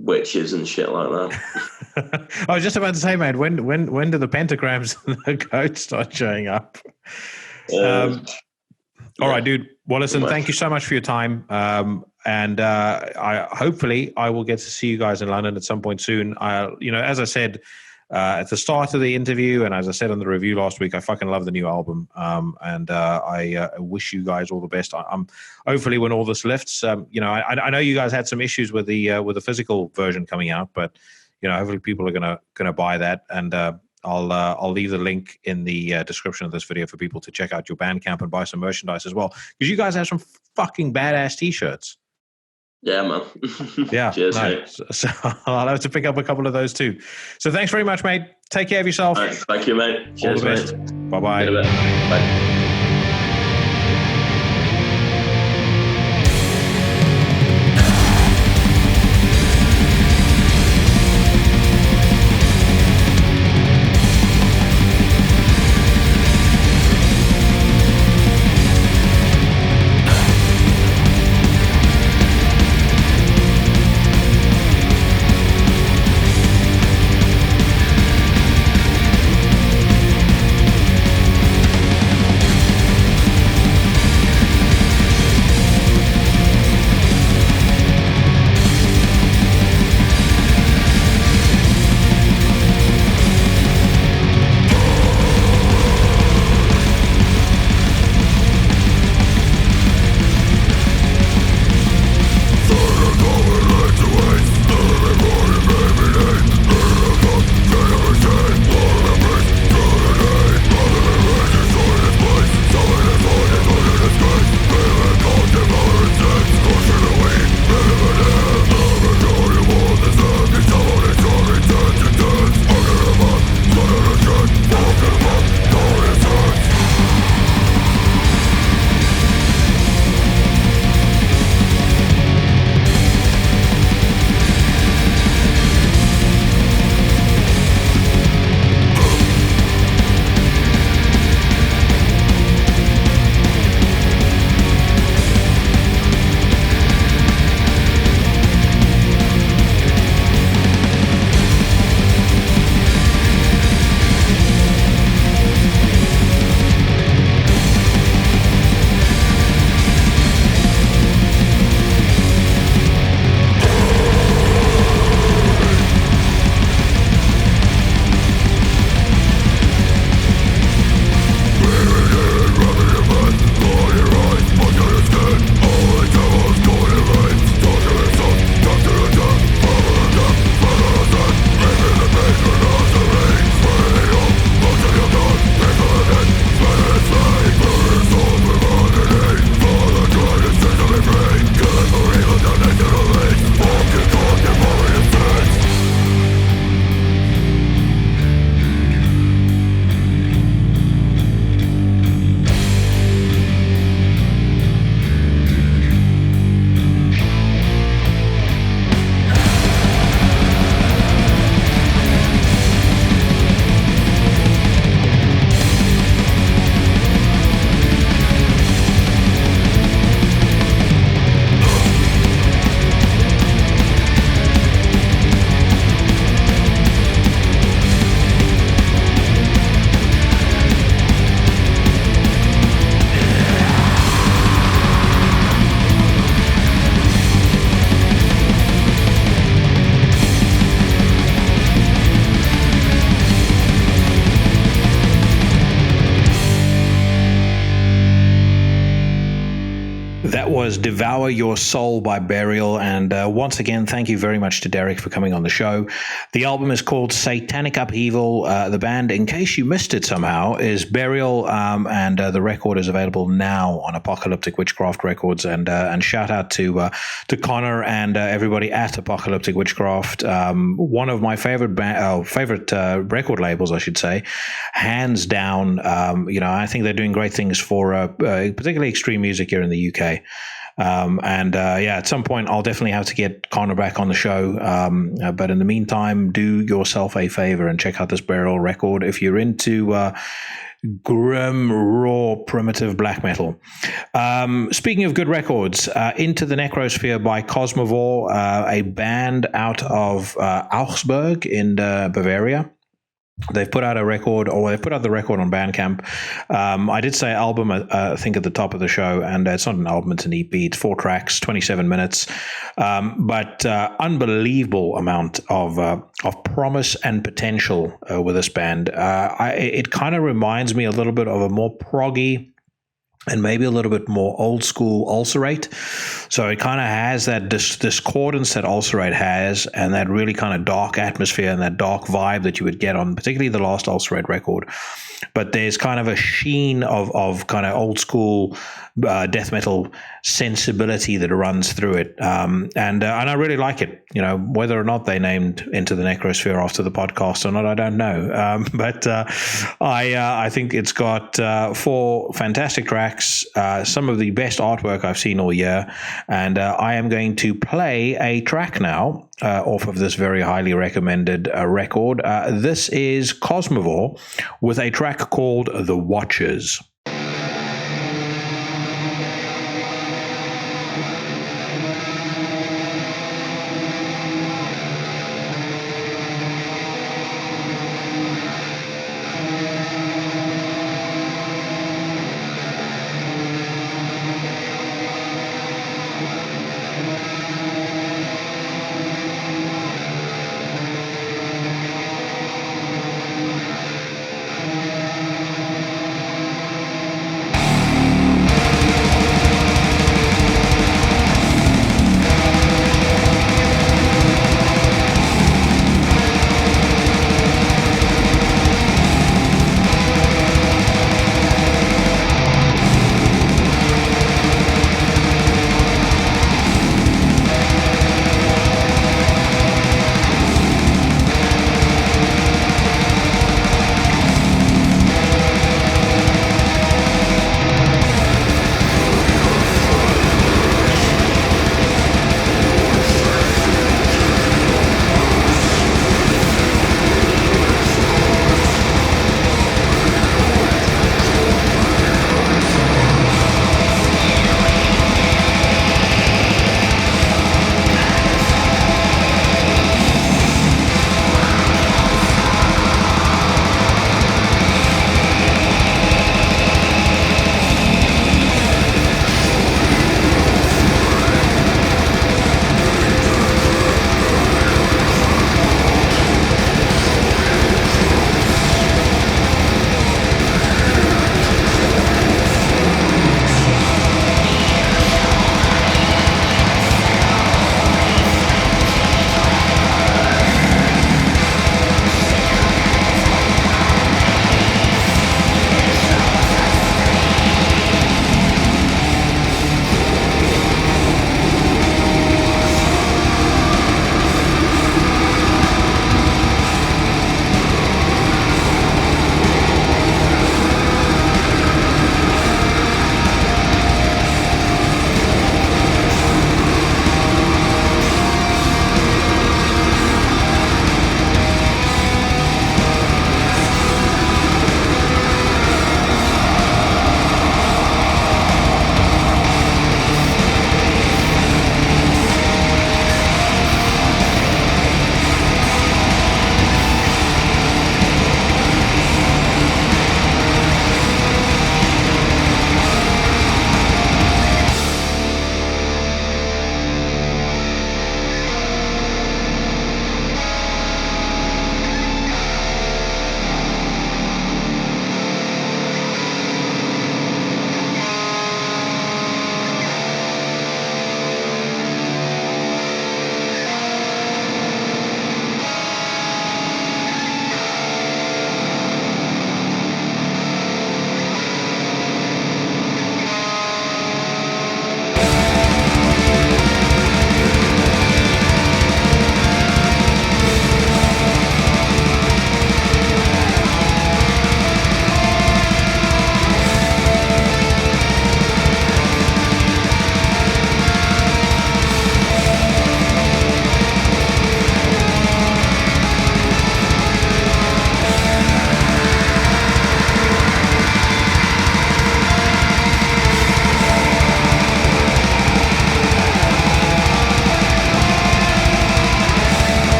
witches and shit like that. I was just about to say, mate, when do the pentagrams and the goats start showing up? All right, dude. Well, listen, thank you so much for your time. And hopefully I will get to see you guys in London at some point soon. As I said at the start of the interview, and as I said on the review last week, I fucking love the new album. And I wish you guys all the best. I'm hopefully when all this lifts, I know you guys had some issues with the physical version coming out, but hopefully people are gonna buy that. And I'll leave the link in the description of this video for people to check out your Bandcamp and buy some merchandise as well, because you guys have some fucking badass t-shirts. Yeah, man. Yeah. Cheers, mate. mate. So I'll have to pick up a couple of those too. So thanks very much, mate. Take care of yourself. Right, thank you, mate. Cheers, all the best. Mate. Bye-bye. Bye. was Devour Your Soul by Burial. And once again, thank you very much to Derek for coming on the show. The album is called Satanic Upheaval. The band, in case you missed it somehow, is Burial, and the record is available now on Apocalyptic Witchcraft Records. And shout out to Connor and everybody at Apocalyptic Witchcraft. One of my favorite record labels, I should say, hands down. I think they're doing great things for particularly extreme music here in the UK. At some point I'll definitely have to get Connor back on the show. But in the meantime, do yourself a favor and check out this Burial record if you're into grim, raw, primitive black metal. Speaking of good records, Into the Necrosphere by Cosmovore, a band out of Augsburg in Bavaria. They've put out the record on Bandcamp. I did say album, I think, at the top of the show, and it's not an album, it's an EP. It's 4 tracks, 27 minutes, but unbelievable amount of promise and potential with this band. It kind of reminds me a little bit of a more proggy and maybe a little bit more old school Ulcerate. So it kind of has that discordance that Ulcerate has, and that really kind of dark atmosphere and that dark vibe that you would get on particularly the last Ulcerate record. But there's kind of a sheen of kind of old school death metal sensibility that runs through it, and I really like it. Whether or not they named Into the Necrosphere after the podcast or not, I don't know. But I think it's got 4 fantastic tracks, some of the best artwork I've seen all year, and I am going to play a track now off of this very highly recommended record. This is Cosmovore with a track called The Watchers.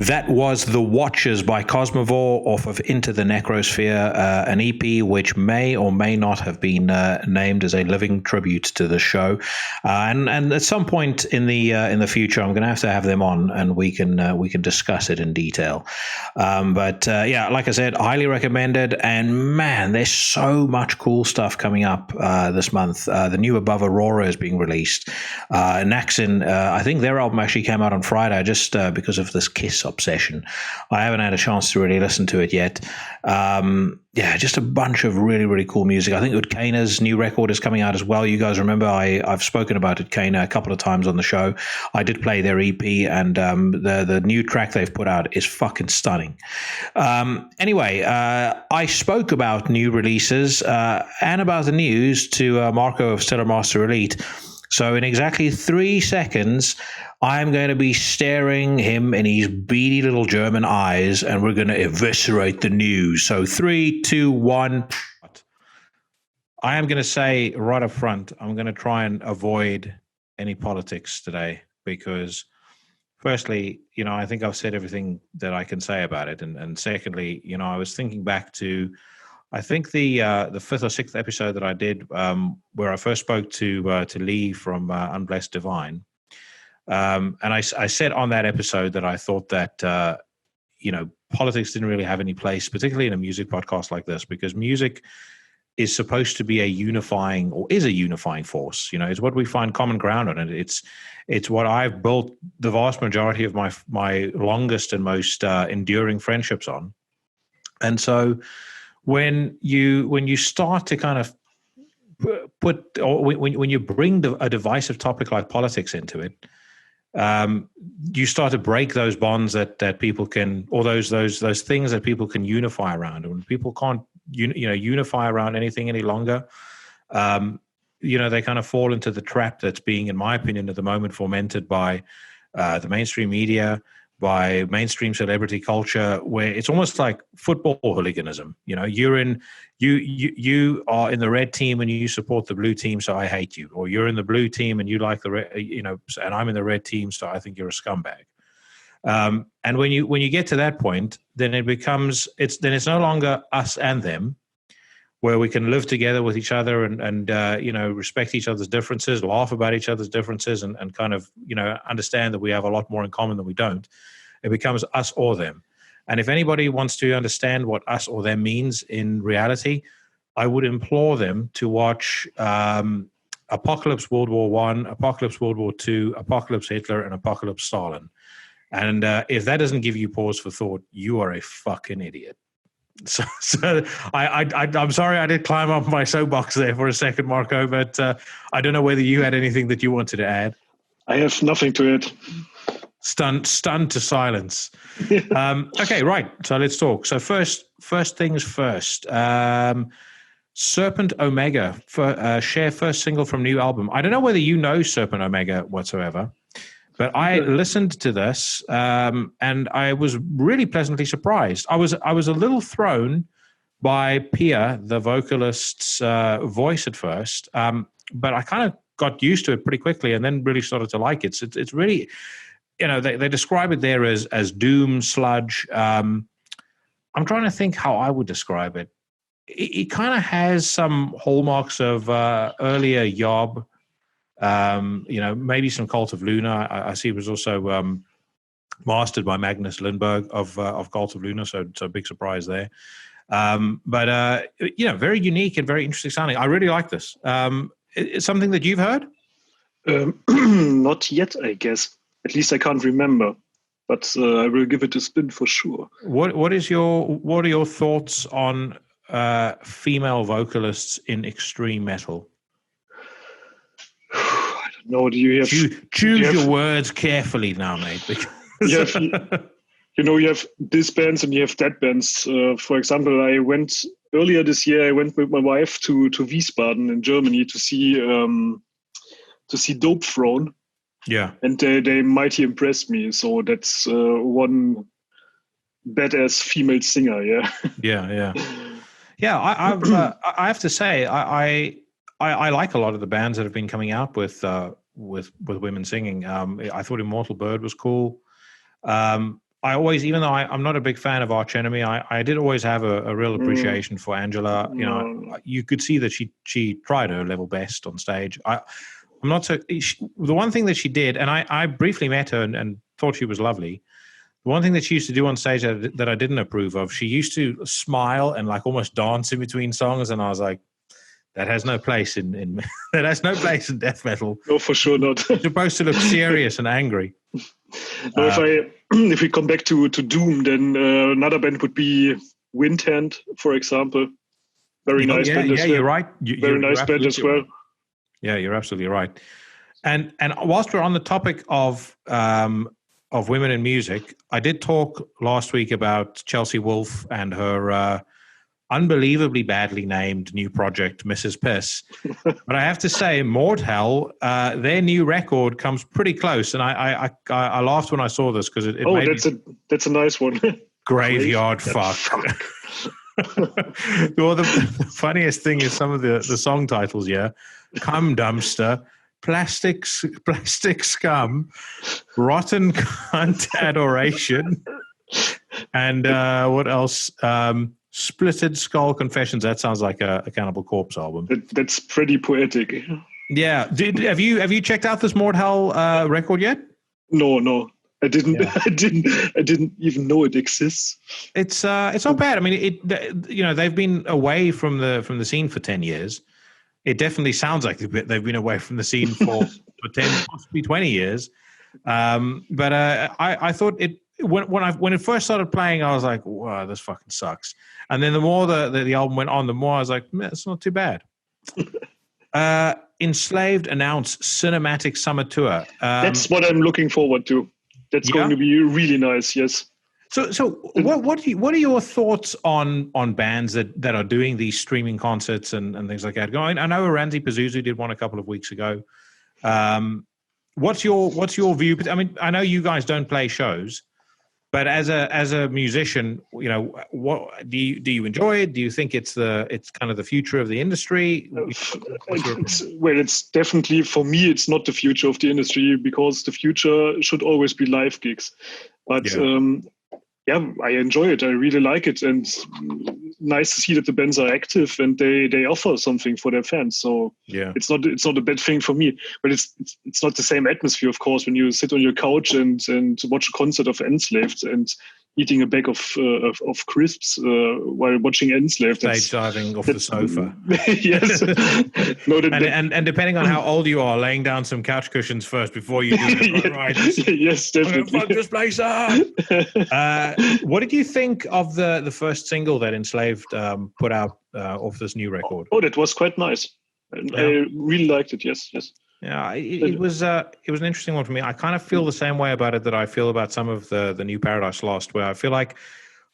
That was The Watchers by Cosmovore off of Into the Necrosphere, an EP which may or may not have been named as a living tribute to the show. And at some point in the future, I'm going to have them on, and we can discuss it in detail. But like I said, highly recommended. And man, there's so much cool stuff coming up this month. The new Above Aurora is being released. Naxin, I think their album actually came out on Friday, just because of this Kiss obsession. I haven't had a chance to really listen to it yet. Just a bunch of really, really cool music. I think Utkaina's new record is coming out as well. You guys remember I've spoken about Utkaina a couple of times on the show. I did play their EP, and the new track they've put out is fucking stunning. Anyway, I spoke about new releases and about the news to Marco of Stellar Master Elite. So in exactly 3 seconds, I'm going to be staring him in his beady little German eyes, and we're going to eviscerate the news. So 3, 2, 1. I am going to say right up front, I'm going to try and avoid any politics today because, firstly, I think I've said everything that I can say about it. And secondly, I was thinking back to, I think the 5th or 6th episode that I did where I first spoke to Lee from Unblessed Divine. And I said on that episode that I thought that, politics didn't really have any place, particularly in a music podcast like this, because music is supposed to be a unifying force. It's what we find common ground on. It's what I've built the vast majority of my longest and most enduring friendships on. And so when you start to kind of when you bring a divisive topic like politics into it, you start to break those bonds that people can, or those things that people can unify around. And when people can't unify around anything any longer, they kind of fall into the trap that's being, in my opinion, at the moment fomented by the mainstream media, by mainstream celebrity culture, where it's almost like football hooliganism. You are in the red team and you support the blue team, so I hate you. Or you're in the blue team and you like the red, and I'm in the red team, so I think you're a scumbag. And when you get to that point, then it's no longer us and them, where we can live together with each other and respect each other's differences, laugh about each other's differences, and kind of understand that we have a lot more in common than we don't. It becomes us or them. And if anybody wants to understand what us or them means in reality, I would implore them to watch Apocalypse World War I, Apocalypse World War II, Apocalypse Hitler, and Apocalypse Stalin. And if that doesn't give you pause for thought, you are a fucking idiot. So I'm sorry I did climb up my soapbox there for a second, Marco, but I don't know whether you had anything that you wanted to add. I have nothing to add. Stunned to silence. Okay, right. So let's talk. So first things first. Serpent Omega share first single from new album. I don't know whether you know Serpent Omega whatsoever, but I listened to this and I was really pleasantly surprised. I was a little thrown by Pia, the vocalist's voice at first, but I kind of got used to it pretty quickly and then really started to like it. It's really, they describe it there as doom sludge. I'm trying to think how I would describe it. It kind of has some hallmarks of earlier Yob. Maybe some Cult of Luna. I see it was also mastered by Magnus Lindberg of Cult of Luna, so big surprise there. But very unique and very interesting sounding. I really like this. It's something that you've heard? Not yet, I guess. At least I can't remember. But I will give it a spin for sure. What are your thoughts on female vocalists in extreme metal? I don't know. Do you have choose your words carefully now, mate? Because you have these bands and you have that bands. For example, earlier this year. I went with my wife to Wiesbaden in Germany to see Dope Throne. Yeah, and they mighty impressed me. So that's one badass female singer. Yeah. I have to say, I like a lot of the bands that have been coming out with women singing. I thought Immortal Bird was cool. I always, even though I'm not a big fan of Arch Enemy, I did always have a real appreciation for Angela. You know, you could see that she tried her level best on stage. I'm not so. The one thing that she did, and I briefly met her and thought she was lovely. The one thing that she used to do on stage that I didn't approve of, she used to smile and like almost dance in between songs, and I was like, that has no place in that has no place in death metal. No, for sure not. You're supposed to look serious and angry. No, if we come back to Doom, then another band would be Windhand, for example. Very nice band as well. You're right. Very nice band as well. Right. Yeah, you're absolutely right. And whilst we're on the topic of women in music, I did talk last week about Chelsea Wolfe and her unbelievably badly named new project, Mrs. Piss. But I have to say, Mortal, their new record comes pretty close, and I laughed when I saw this because it made that's a nice one. Graveyard fuck. Well, the funniest thing is some of the song titles. Yeah, Cum Dumpster, Plastic Scum, Rotten Cunt Adoration, and what else? Splitted Skull Confessions. That sounds like a Cannibal Corpse album. That's pretty poetic. Yeah. Have you checked out this Mortal record yet? No. I didn't. Yeah. I didn't even know it exists. It's not bad. I mean, they've been away from the scene for 10 years. It definitely sounds like they've been away from the scene for 10, possibly 20 years. But I thought it. When it first started playing, I was like, "Wow, this fucking sucks." And then the more the album went on, the more I was like, "It's not too bad." Enslaved announced Cinematic Summer Tour. That's what I'm looking forward to. That's going to be really nice. Yes. So what are your thoughts on bands that are doing these streaming concerts and things like that? I know Randy Pazuzu did one a couple of weeks ago. What's your view? I mean, I know you guys don't play shows. But as a musician, what do you enjoy it? Do you think it's kind of the future of the industry? It's definitely, for me, it's not the future of the industry, because the future should always be live gigs. But I enjoy it. I really like it, and nice to see that the bands are active and they offer something for their fans. So it's not a bad thing for me. But it's not the same atmosphere, of course, when you sit on your couch and watch a concert of Enslaved and eating a bag of crisps while watching Enslaved. Stage diving off the sofa. Yes. And depending on how old you are, laying down some couch cushions first before you do it. Right. Yes, definitely. Fuck this place up. What did you think of the first single that Enslaved put out off this new record? Oh, that was quite nice. I really liked it. Yes. Yeah, it was an interesting one for me. I kind of feel the same way about it that I feel about some of the new Paradise Lost, where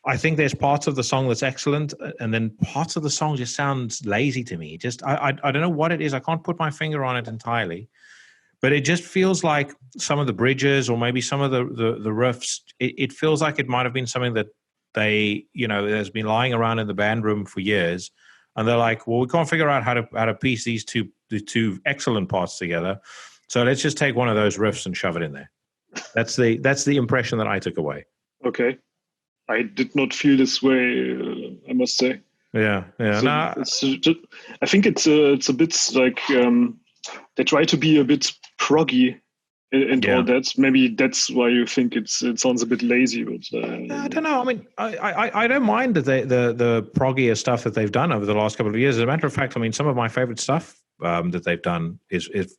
I think there's parts of the song that's excellent, and then parts of the song just sounds lazy to me. Just I don't know what it is. I can't put my finger on it entirely, but it just feels like some of the bridges or maybe some of the riffs. It feels like it might have been something that they has been lying around in the band room for years, and they're like, well, we can't figure out how to piece the two excellent parts together, so let's just take one of those riffs and shove it in there. That's the impression that I took away. Okay, I did not feel this way. I must say. Yeah. So I think it's a bit like they try to be a bit proggy and all that. Maybe that's why you think it sounds a bit lazy. But I don't know. I mean, I don't mind the proggier stuff that they've done over the last couple of years. As a matter of fact, I mean, some of my favorite stuff that they've done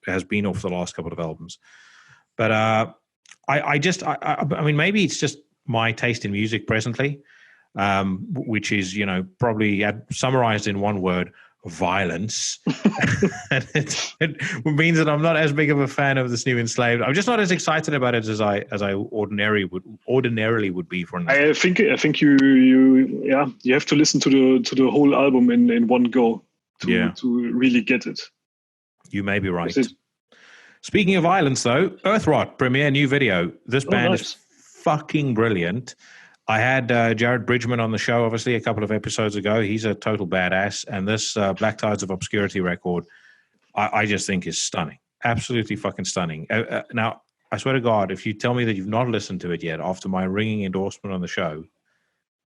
has been off the last couple of albums. But I mean, maybe it's just my taste in music presently, which is probably summarized in one word: violence. And it means that I'm not as big of a fan of this new Enslaved. I'm just not as excited about it as I ordinarily would be for. I think you have to listen to the whole album in one go to really get it. You may be right. Speaking of violence, though, Earthrot premiere new video. This band is fucking brilliant. I had Jared Bridgman on the show, obviously, a couple of episodes ago. He's a total badass. And this Black Tides of Obscurity record, I just think is stunning. Absolutely fucking stunning. Now, I swear to God, if you tell me that you've not listened to it yet after my ringing endorsement on the show,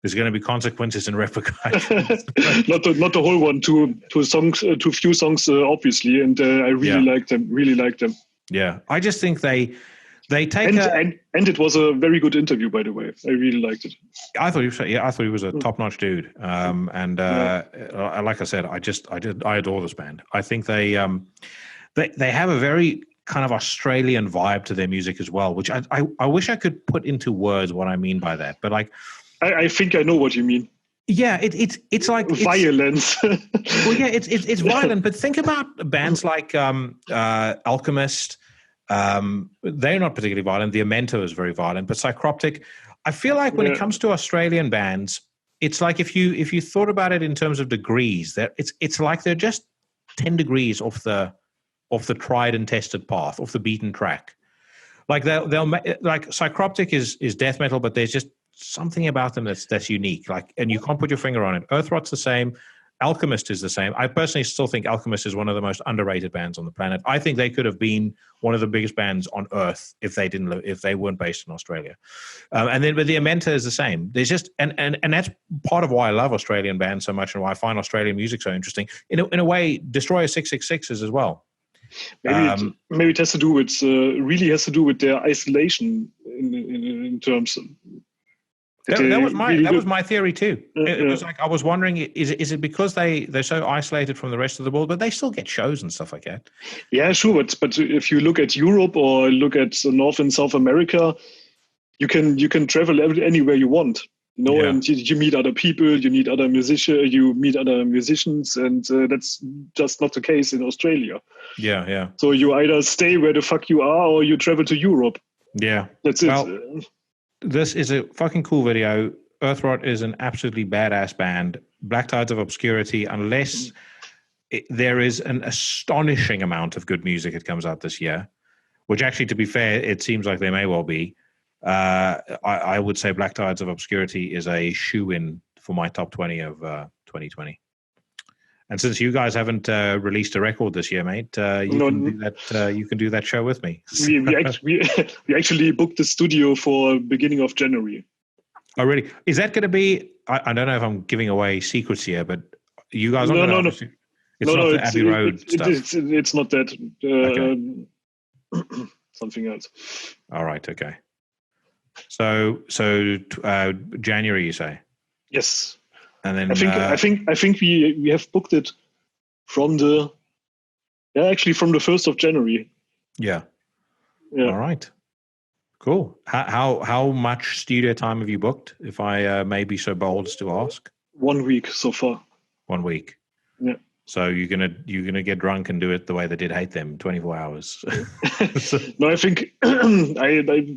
there's going to be consequences and repercussions. not the whole one. Two songs, too few songs, obviously, and I really like them. Really like them. Yeah, I just think they take and it was a very good interview, by the way. I really liked it. I thought he was a top-notch dude. Like I said, I adore this band. I think they have a very kind of Australian vibe to their music as well, which I wish I could put into words what I mean by that. But like, I think I know what you mean. Yeah, it's like violence. Well, yeah, it's violent. But think about bands like Alchemist. They're not particularly violent. The Amento is very violent, but Psychroptic. I feel like when it comes to Australian bands, it's like if you thought about it in terms of degrees, that it's like they're just 10 degrees off the tried and tested path, off the beaten track. Like they'll like Psychroptic is death metal, but there's just something about them that's unique. Like, and you can't put your finger on it. Earthrot's the same. Alchemist is the same. I personally still think Alchemist is one of the most underrated bands on the planet. I think they could have been one of the biggest bands on earth if they weren't based in Australia. But the Amenta is the same. There's just and that's part of why I love Australian bands so much and why I find Australian music so interesting. In a way, Destroyer 666 is as well. Maybe it has to do with really has to do with their isolation in terms of. That was my theory too. It was like I was wondering, is it because they're so isolated from the rest of the world, but they still get shows and stuff like that? Yeah, sure, but if you look at Europe or look at North and South America, you can travel anywhere you want, and you meet other people, you meet other musicians, and that's just not the case in Australia. Yeah. So you either stay where the fuck you are, or you travel to Europe. Yeah, that's it. This is a fucking cool video. Earthrot is an absolutely badass band. Black Tides of Obscurity, unless there is an astonishing amount of good music that comes out this year, which actually, to be fair, it seems like there may well be. I would say Black Tides of Obscurity is a shoe-in for my top 20 of 2020. And since you guys haven't released a record this year, mate, you can do that show with me. We actually booked the studio for beginning of January. Oh, really? Is that going to be? I don't know if I'm giving away secrets here, but you guys no. It's not the Abbey Road stuff. It's not that. Okay. Something else. All right. Okay. So January, you say? Yes. And then I think we have booked it from the 1st of January. Yeah. All right. Cool. How much studio time have you booked, if I may be so bold as to ask? 1 week so far. 1 week. Yeah. So you're gonna get drunk and do it the way they did Hate Them, 24 hours. No, I think I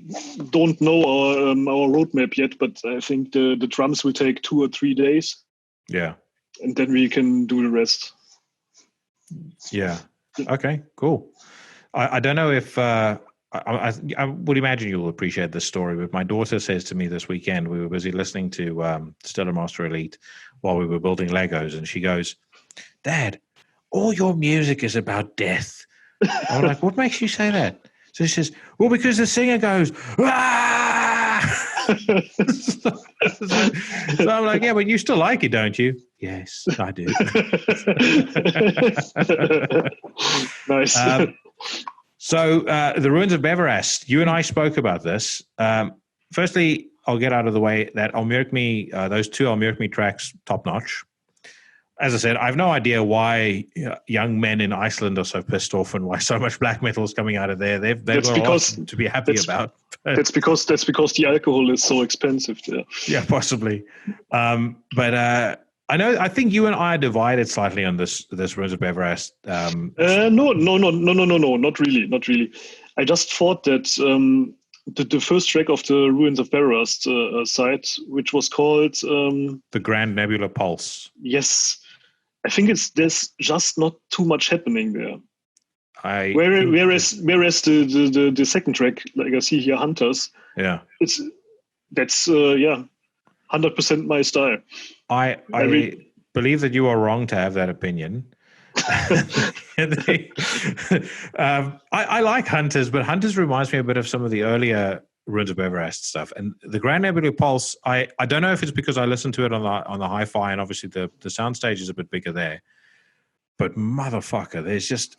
don't know our roadmap yet, but I think the drums will take 2 or 3 days. Yeah. And then we can do the rest. Yeah. Okay. Cool. I don't know if I would imagine you'll appreciate this story, but my daughter says to me this weekend, we were busy listening to Stellar Master Elite while we were building Legos, and she goes, "Dad, all your music is about death." I'm like, "What makes you say that?" So she says, "Well, because the singer goes, ah!" So I'm like, "Yeah, but you still like it, don't you?" "Yes, I do." Nice. So the Ruins of Beverast, you and I spoke about this. Firstly, I'll get out of the way that those two Almirkmi tracks, top notch. As I said, I have no idea why young men in Iceland are so pissed off and why so much black metal is coming out of there. They've got a lot to be happy about. That's because the alcohol is so expensive there. Yeah, possibly. But I think you and I are divided slightly on this Ruins of Beverast. No, not really. I just thought that the first track of the Ruins of Beverast side, which was called The Grand Nebula Pulse. Yes. I think there's just not too much happening there. Whereas the second track, like I see here, Hunters. Yeah. That's 100% my style. I believe that you are wrong to have that opinion. I like Hunters, but Hunters reminds me a bit of some of the earlier Ruins of Everest stuff. And the Grand Nebula Pulse, I don't know if it's because I listened to it on the hi-fi, and obviously the soundstage is a bit bigger there. But motherfucker, there's just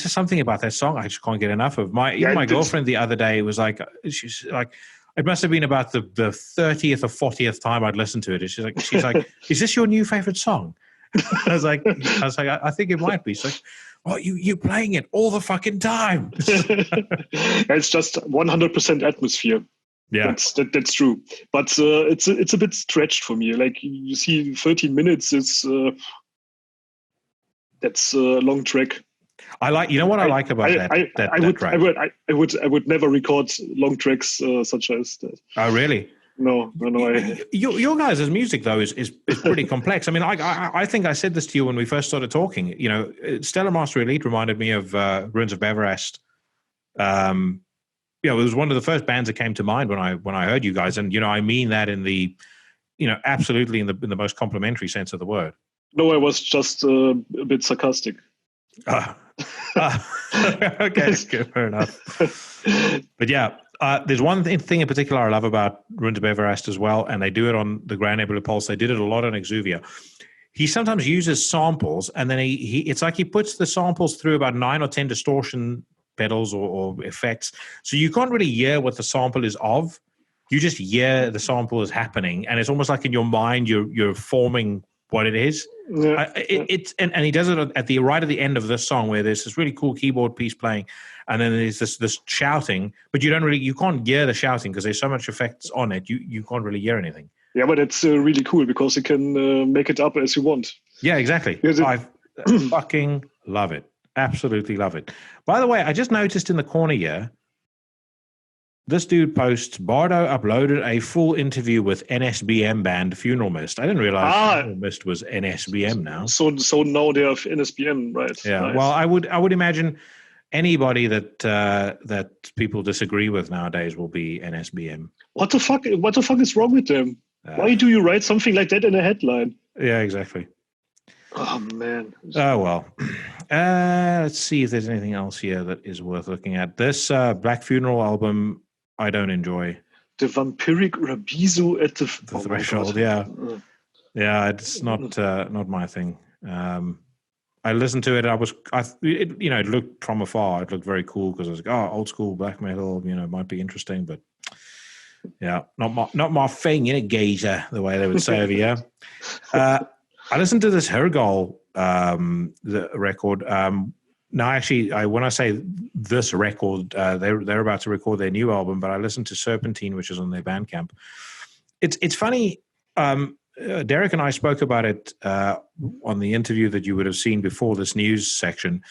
something about that song I just can't get enough of. My girlfriend the other day was like, she's like, it must have been about the 30th or 40th time I'd listened to it. And she's like, is this your new favorite song? I was like, I think it might be. She's like, well, you're playing it all the fucking time. It's just 100% atmosphere. Yeah, that's true. But it's a bit stretched for me. Like, you see, 13 minutes is that's a long track. I like. You know what I like about that? I would never record long tracks such as that. Oh, really? No. Your guys' music though is pretty complex. I mean, I think I said this to you when we first started talking. You know, Stellar Master Elite reminded me of Ruins of Everest. It was one of the first bands that came to mind when I heard you guys, and I mean that in the, absolutely in the most complimentary sense of the word. No, I was just a bit sarcastic. Okay, good, fair enough. But yeah, there's one thing in particular I love about Ruins of Everest as well, and they do it on the Grand Nebula Pulse. They did it a lot on Exuvia. He sometimes uses samples, and then it's like he puts the samples through about 9 or 10 distortion pedals or effects, so you can't really hear what the sample is of. You just hear the sample is happening, and it's almost like in your mind you're forming what it is. Yeah. And he does it at the end of this song where there's this really cool keyboard piece playing, and then there's this shouting, but you can't hear the shouting because there's so much effects on it. You can't really hear anything. Yeah, but it's really cool because you can make it up as you want. Yeah, exactly. I fucking love it. Absolutely love it. By the way, I just noticed in the corner here, this dude posts, Bardo uploaded a full interview with NSBM band Funeral Mist. I didn't realize Funeral Mist was NSBM now. So now they have NSBM, right? Yeah. Nice. Well, I would imagine anybody that people disagree with nowadays will be NSBM. What the fuck is wrong with them? Why do you write something like that in a headline? Yeah, exactly. Oh man. Oh well. Let's see if there's anything else here that is worth looking at. This Black Funeral album I don't enjoy. The vampiric Rabizo at the threshold. Yeah, it's not my thing. I listened to it. It looked from afar. It looked very cool because I was like, oh, old school black metal. Might be interesting, but yeah, not my thing. Geezer, the way they would say over here. I listened to this Hergol the record. Now, actually, when I say this record, they're about to record their new album, but I listened to Serpentine, which is on their Bandcamp. It's funny. Derek and I spoke about it on the interview that you would have seen before this news section.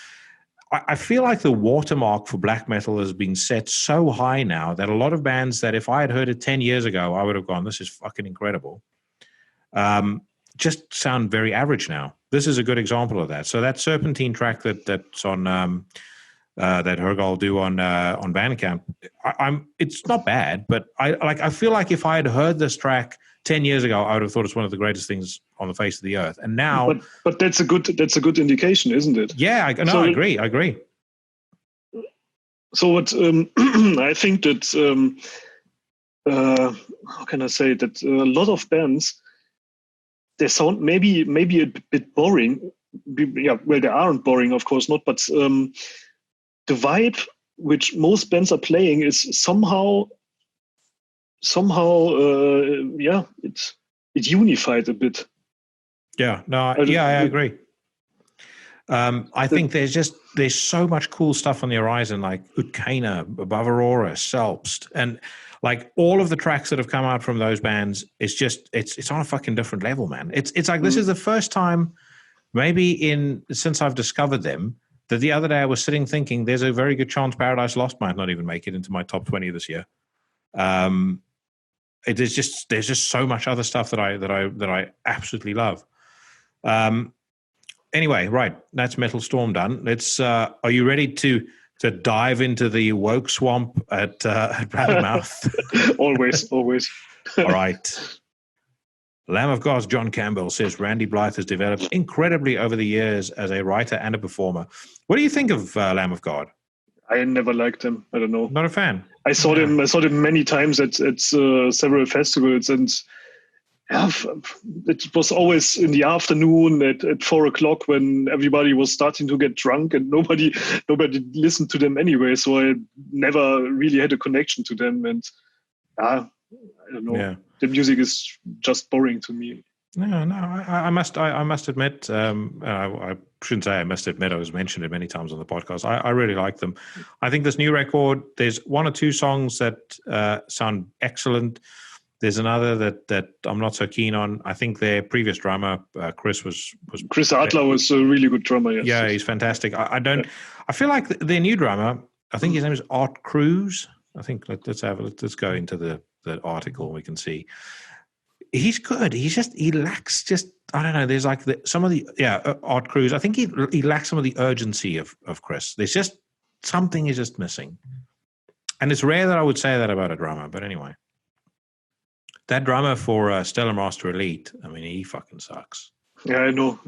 I feel like the watermark for black metal has been set so high now that a lot of bands that if I had heard it 10 years ago, I would have gone, this is fucking incredible. Just sound very average now. This is a good example of that. So that Serpentine track that's on that Hergol do on Bandcamp, it's not bad, but I feel like if I had heard this track 10 years ago, I would have thought it's one of the greatest things on the face of the earth. And now, but that's a good indication, isn't it? Yeah, I agree. So what I think that how can I say that a lot of bands, they sound maybe a bit boring. Yeah, well, they aren't boring, of course not. But the vibe which most bands are playing is somehow, it unified a bit. Yeah, no, I agree. I think there's so much cool stuff on the horizon, like Utkana, Above Aurora, Selbst, and like all of the tracks that have come out from those bands, it's on a fucking different level, man. It's like this is the first time maybe since I've discovered them that the other day I was sitting thinking there's a very good chance Paradise Lost might not even make it into my top 20 this year. There's just so much other stuff that I absolutely love. Anyway, right, that's Metal Storm done. Let's. Are you ready to dive into the woke swamp at Blabbermouth? Always. All right. Lamb of God's John Campbell says Randy Blythe has developed incredibly over the years as a writer and a performer. What do you think of Lamb of God? I never liked him. I don't know. Not a fan. I saw them many times at several festivals, and it was always in the afternoon at 4:00 when everybody was starting to get drunk, and nobody listened to them anyway. So I never really had a connection to them, and I don't know. Yeah. The music is just boring to me. No, I must admit. I shouldn't say I must admit. I was mentioned it many times on the podcast. I really like them. I think this new record, there's one or two songs that sound excellent. There's another that I'm not so keen on. I think their previous drummer, Chris Adler was a really good drummer. Yes. Yeah, he's fantastic. I feel like their new drummer, I think his name is Art Cruz. I think let's go into the article and we can see. He's good. He lacks just, I don't know. There's like Art Cruz. I think he lacks some of the urgency of Chris. There's just something is just missing. And it's rare that I would say that about a drummer, but anyway. That drummer for Stellar Master Elite, I mean, he fucking sucks. Yeah, I know.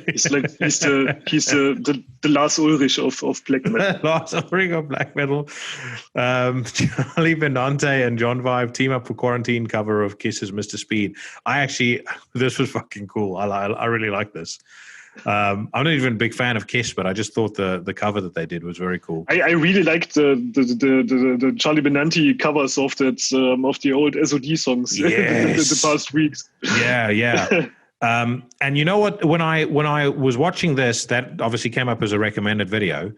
He's the Lars Ulrich of black metal. Lars Ulrich of black metal. Charlie Benante and John Vibe team up for Quarantine cover of Kiss's Mr. Speed. This was fucking cool. I really like this. I'm not even a big fan of Kiss, but I just thought the cover that they did was very cool. I really liked the Charlie Benante covers of the old SOD songs in the past weeks. Yeah. And you know what? When I was watching this, that obviously came up as a recommended video,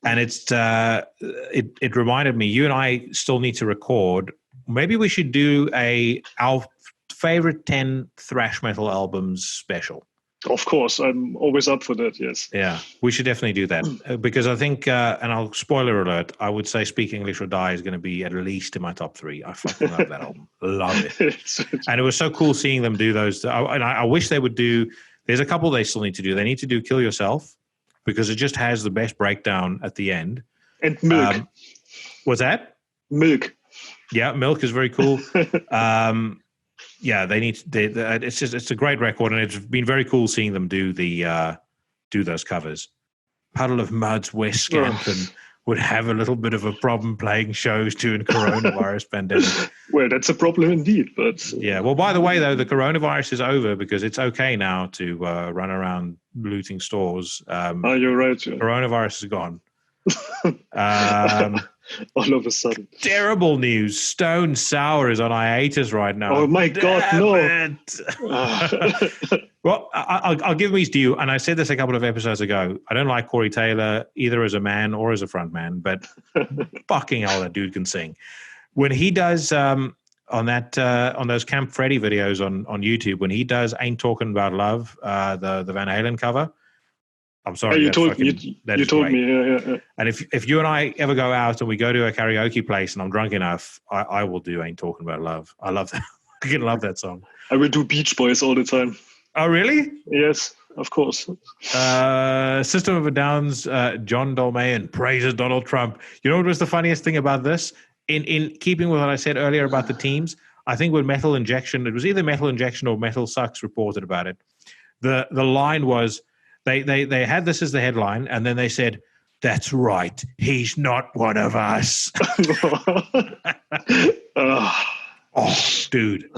and it reminded me. You and I still need to record. Maybe we should do our favorite 10 thrash metal albums special. Of course, I'm always up for that, yes. Yeah, we should definitely do that because I think, and I'll spoiler alert, I would say Speak English or Die is going to be at least in my top 3. I fucking love that album. Love it. And it was so cool seeing them do those. And I wish they would do, there's a couple they still need to do. They need to do Kill Yourself because it just has the best breakdown at the end. And Milk. What's that? Milk. Yeah, Milk is very cool. Yeah, it's a great record, and it's been very cool seeing them do those covers. Puddle of Mud's West Scanton would have a little bit of a problem playing shows during coronavirus pandemic. Well, that's a problem indeed, but yeah. Well, by the way, though, the coronavirus is over because it's okay now to run around looting stores. You're right. Yeah. Coronavirus is gone. All of a sudden. Terrible news. Stone Sour is on hiatus right now. Oh my God, no. Well, I'll give these to you. And I said this a couple of episodes ago. I don't like Corey Taylor either as a man or as a front man, but fucking hell, that dude can sing. When he does on those Camp Freddy videos on YouTube, when he does Ain't Talking About Love, the Van Halen cover, I'm sorry. You told me. Yeah. And if you and I ever go out and we go to a karaoke place and I'm drunk enough, I will do Ain't Talking About Love. I love that. I can love that song. I will do Beach Boys all the time. Oh, really? Yes, of course. System of a Down's John Dolmayan praises Donald Trump. You know what was the funniest thing about this? In keeping with what I said earlier about the teams, I think with Metal Injection, it was either Metal Injection or Metal Sucks reported about it. The line was, They had this as the headline, and then they said, "That's right, he's not one of us." Oh, dude.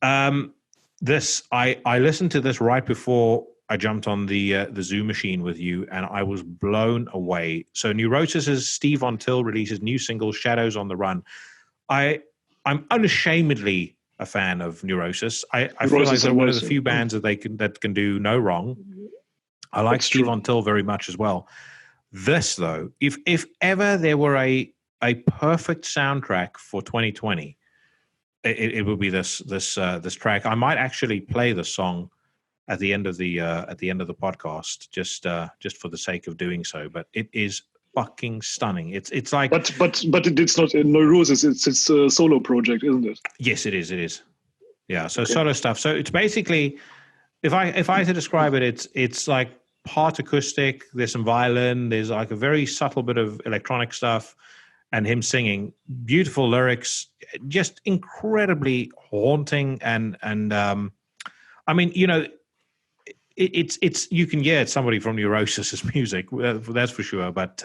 I listened to this right before I jumped on the Zoom machine with you, and I was blown away. So Neurosis's Steve Von Till releases new single "Shadows on the Run." I'm unashamedly a fan of Neurosis. I feel like they're one of the few bands that can do no wrong. I like Steve Von Till very much as well. This, though, if ever there were a perfect soundtrack for 2020, it would be this track. I might actually play the song at the end of the podcast, just for the sake of doing so. But it is fucking stunning. It's like, but it's not Neurosis. It's a solo project, isn't it? Yes, it is. It is. Yeah. So solo stuff. So it's basically, if I had to describe it, it's like part acoustic. There's some violin. There's like a very subtle bit of electronic stuff, and him singing, beautiful lyrics, just incredibly haunting. And I mean, you know, it's you can it's somebody from Neurosis's music, that's for sure. But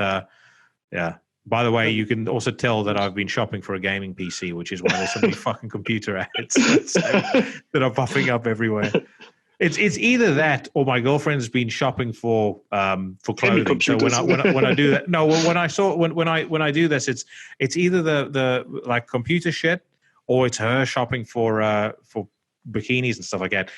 yeah. By the way, you can also tell that I've been shopping for a gaming PC, which is why there's so many fucking computer ads that are popping up everywhere. It's either that or my girlfriend's been shopping for clothing. So when I do that, no, when I do this, it's either the like computer shit or it's her shopping for bikinis and stuff like that.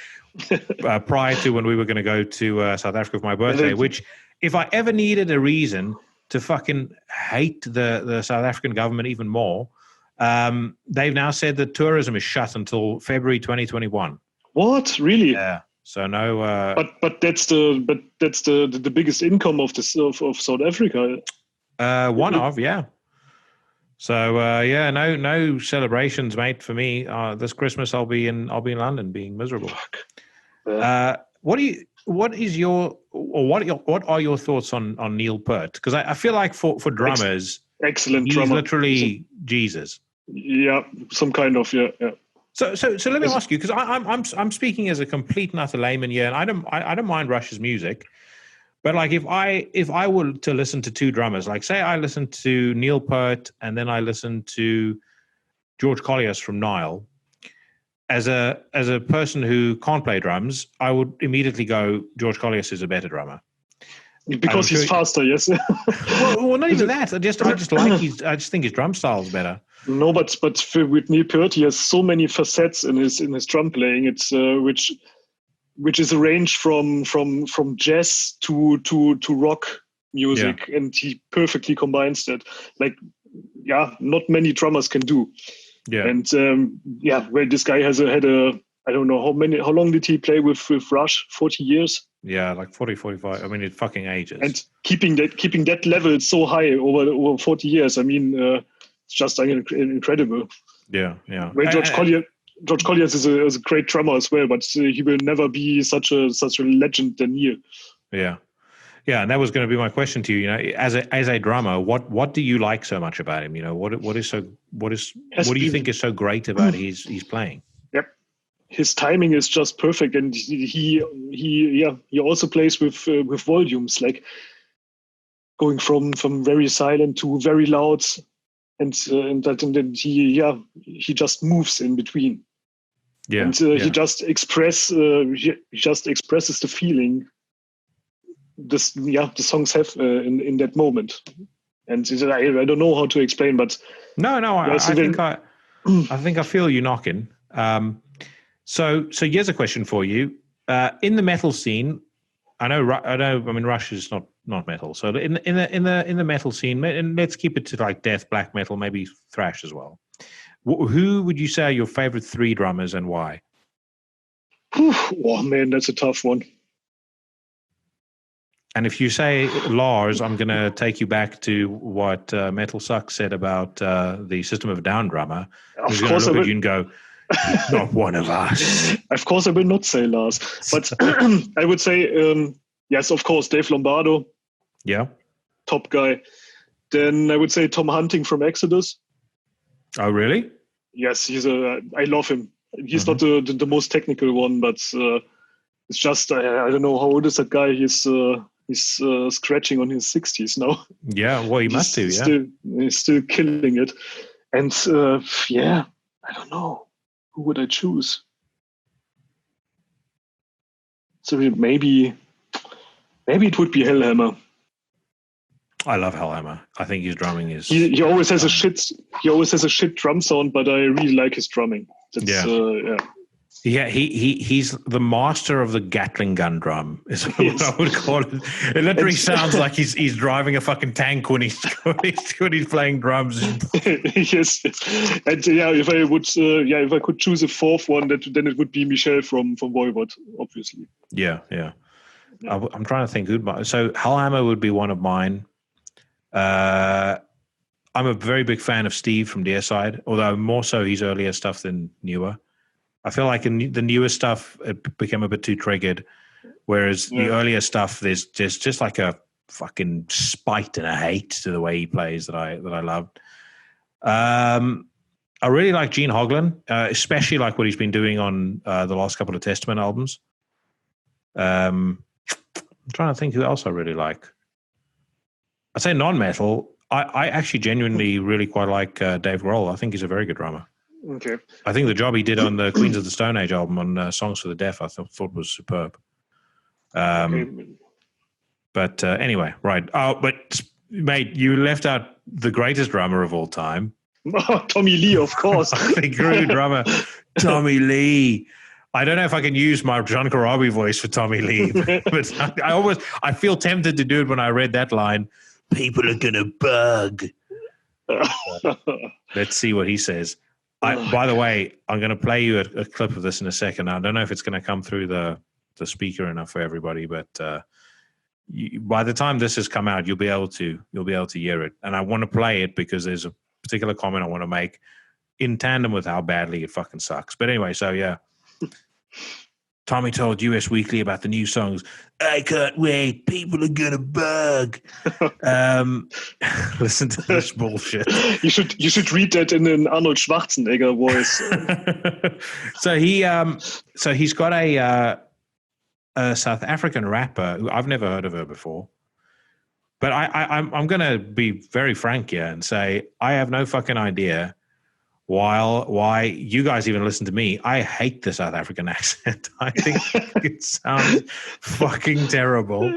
Prior to when we were going to go to South Africa for my birthday, which if I ever needed a reason to fucking hate the South African government even more, they've now said that tourism is shut until February 2021. What? Really? Yeah. So no. But that's the biggest income of South Africa. Yeah. So yeah, no celebrations, mate. For me, this Christmas I'll be in London, being miserable. Fuck. Yeah. What are your thoughts on Neil Peart? Because I feel like for drummers, excellent he's drummer. literally Jesus. Yeah, some kind of yeah. So let me ask you, because I'm speaking as a complete and utter layman here, and I don't mind Rush's music, but like if I were to listen to two drummers, like say I listen to Neil Peart and then I listen to George Colliers from Nile. As a person who can't play drums, I would immediately go, George Colliers is a better drummer. Because he's faster, yes. well, not even that. I just think his drum style is better. No, but with Neil Peart, he has so many facets in his drum playing. It's which is a range from jazz to rock music, and he perfectly combines that. Like, yeah, not many drummers can do. Yeah, and well, this guy had a I don't know how long did he play with Rush? 40 years. Yeah, like 40, 45. I mean, it fucking ages. And keeping that level so high over 40 years. I mean, it's just incredible. Yeah. Well, George Colliers is a great drummer as well, but he will never be such a legend than Neil. Yeah. Yeah, and that was going to be my question to you. You know, as a drummer, what do you like so much about him? You know, what do you think is so great about his playing? Yep, his timing is just perfect, and he also plays with volumes, like going from very silent to very loud, and then he just moves in between. Yeah, and he just expresses the feeling. The songs have in that moment, and I don't know how to explain, but no, I think I feel you knocking. So here's a question for you. In the metal scene, I know. I mean, Rush is not metal. So in the metal scene, and let's keep it to like death, black metal, maybe thrash as well. Who would you say are your favorite three drummers and why? Oh man, that's a tough one. And if you say Lars, I'm going to take you back to what Metal Sucks said about the System of a Down drummer. He's going to look at you and go, he's not one of us. Of course, I will not say Lars. But I would say, yes, of course, Dave Lombardo. Yeah. Top guy. Then I would say Tom Hunting from Exodus. Oh, really? Yes, I love him. He's not the most technical one, but it's just, I don't know, how old is that guy? He's scratching on his 60s now. Yeah, well, he must do, yeah. He's still killing it. And, I don't know. Who would I choose? So maybe it would be Hellhammer. I love Hellhammer. I think his drumming is... He always has a shit drum sound, but I really like his drumming. Yeah, he's the master of the Gatling gun drum, is what I would call it. It literally sounds like he's driving a fucking tank when he's playing drums. Yes, and if I could choose a fourth one, then it would be Michel from Voivod, obviously. Yeah. I'm trying to think who. So Hellhammer would be one of mine. I'm a very big fan of Steve from Deicide, although more so his earlier stuff than newer. I feel like in the newer stuff, it became a bit too triggered, whereas the earlier stuff, there's just like a fucking spite and a hate to the way he plays that I loved. I really like Gene Hoglan, especially like what he's been doing on the last couple of Testament albums. I'm trying to think who else I really like. I'd say non-metal. I actually genuinely really quite like Dave Grohl. I think he's a very good drummer. Okay. I think the job he did on the Queens of the Stone Age album on Songs for the Deaf, I thought was superb. Okay. But anyway, right. Oh, but mate, you left out the greatest drummer of all time. Tommy Lee, of course. The Guru drummer, Tommy Lee. I don't know if I can use my John Corabi voice for Tommy Lee, but I feel tempted to do it when I read that line. People are gonna bug. Let's see what he says. By the way, I'm going to play you a clip of this in a second. I don't know if it's going to come through the speaker enough for everybody, but by the time this has come out, you'll be able to hear it. And I want to play it because there's a particular comment I want to make in tandem with how badly it fucking sucks. But anyway, so yeah. Tommy told US Weekly about the new songs. I can't wait. People are gonna bug. Listen to this bullshit. You should read that in an Arnold Schwarzenegger voice. So he's got a South African rapper who I've never heard of her before. But I'm gonna be very frank here and say I have no fucking idea why you guys even listen to me. I hate the South African accent. I think it sounds fucking terrible.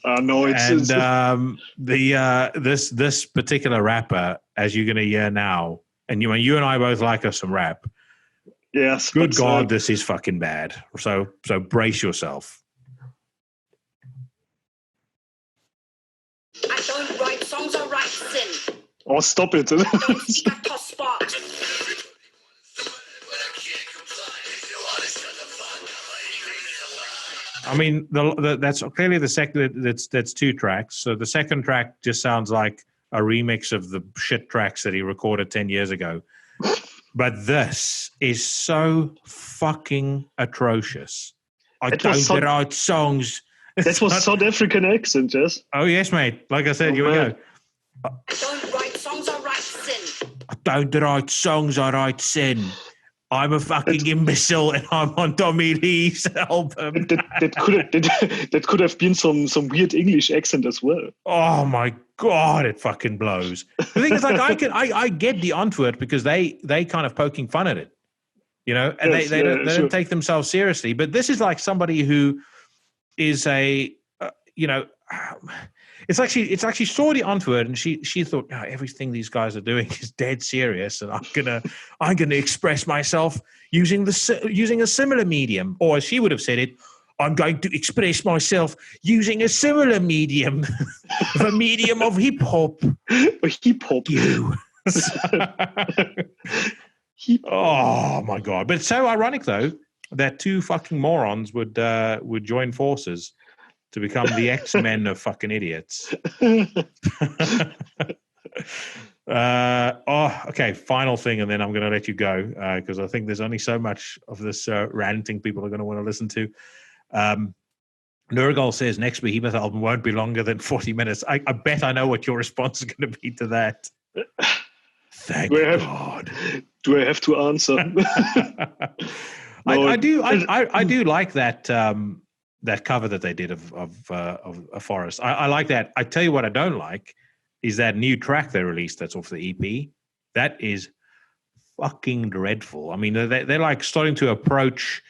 No, it's this particular rapper, as you're gonna hear now, and you and I both like us some rap. Yes. Good God, this is fucking bad. So brace yourself. I don't write songs, I write sin. Oh, stop it. Don't seek a toss spot. I mean, that's clearly the second. That's two tracks. So the second track just sounds like a remix of the shit tracks that he recorded 10 years ago. But this is so fucking atrocious. I don't write songs. That was South African accent, yes? Oh, yes, mate. Like I said, here we go. I don't write songs, I write sin. I don't write songs, I write sin. I'm a fucking imbecile and I'm on Tommy Lee's album. That could have been some weird English accent as well. Oh my God, it fucking blows. The thing is, like, I get the Antwoord because they kind of poking fun at it, you know, and yes, they don't take themselves seriously. But this is like somebody who is it's like she saw the Antwoord and she thought, oh, everything these guys are doing is dead serious, and I'm gonna express myself using a similar medium, or as she would have said it, I'm going to express myself using a similar medium, the medium of hip hop. Hip hop. You. Oh my God! But it's so ironic though that two fucking morons would join forces to become the X-Men of fucking idiots. Okay. Final thing, and then I'm going to let you go because I think there's only so much of this ranting people are going to want to listen to. Nurgle says next Behemoth album won't be longer than 40 minutes. I bet I know what your response is going to be to that. Thank God. Do I have to answer? I do like that. That cover that they did of a forest. I like that. I tell you what I don't like is that new track they released that's off the EP. That is fucking dreadful. I mean, they're like starting to approach,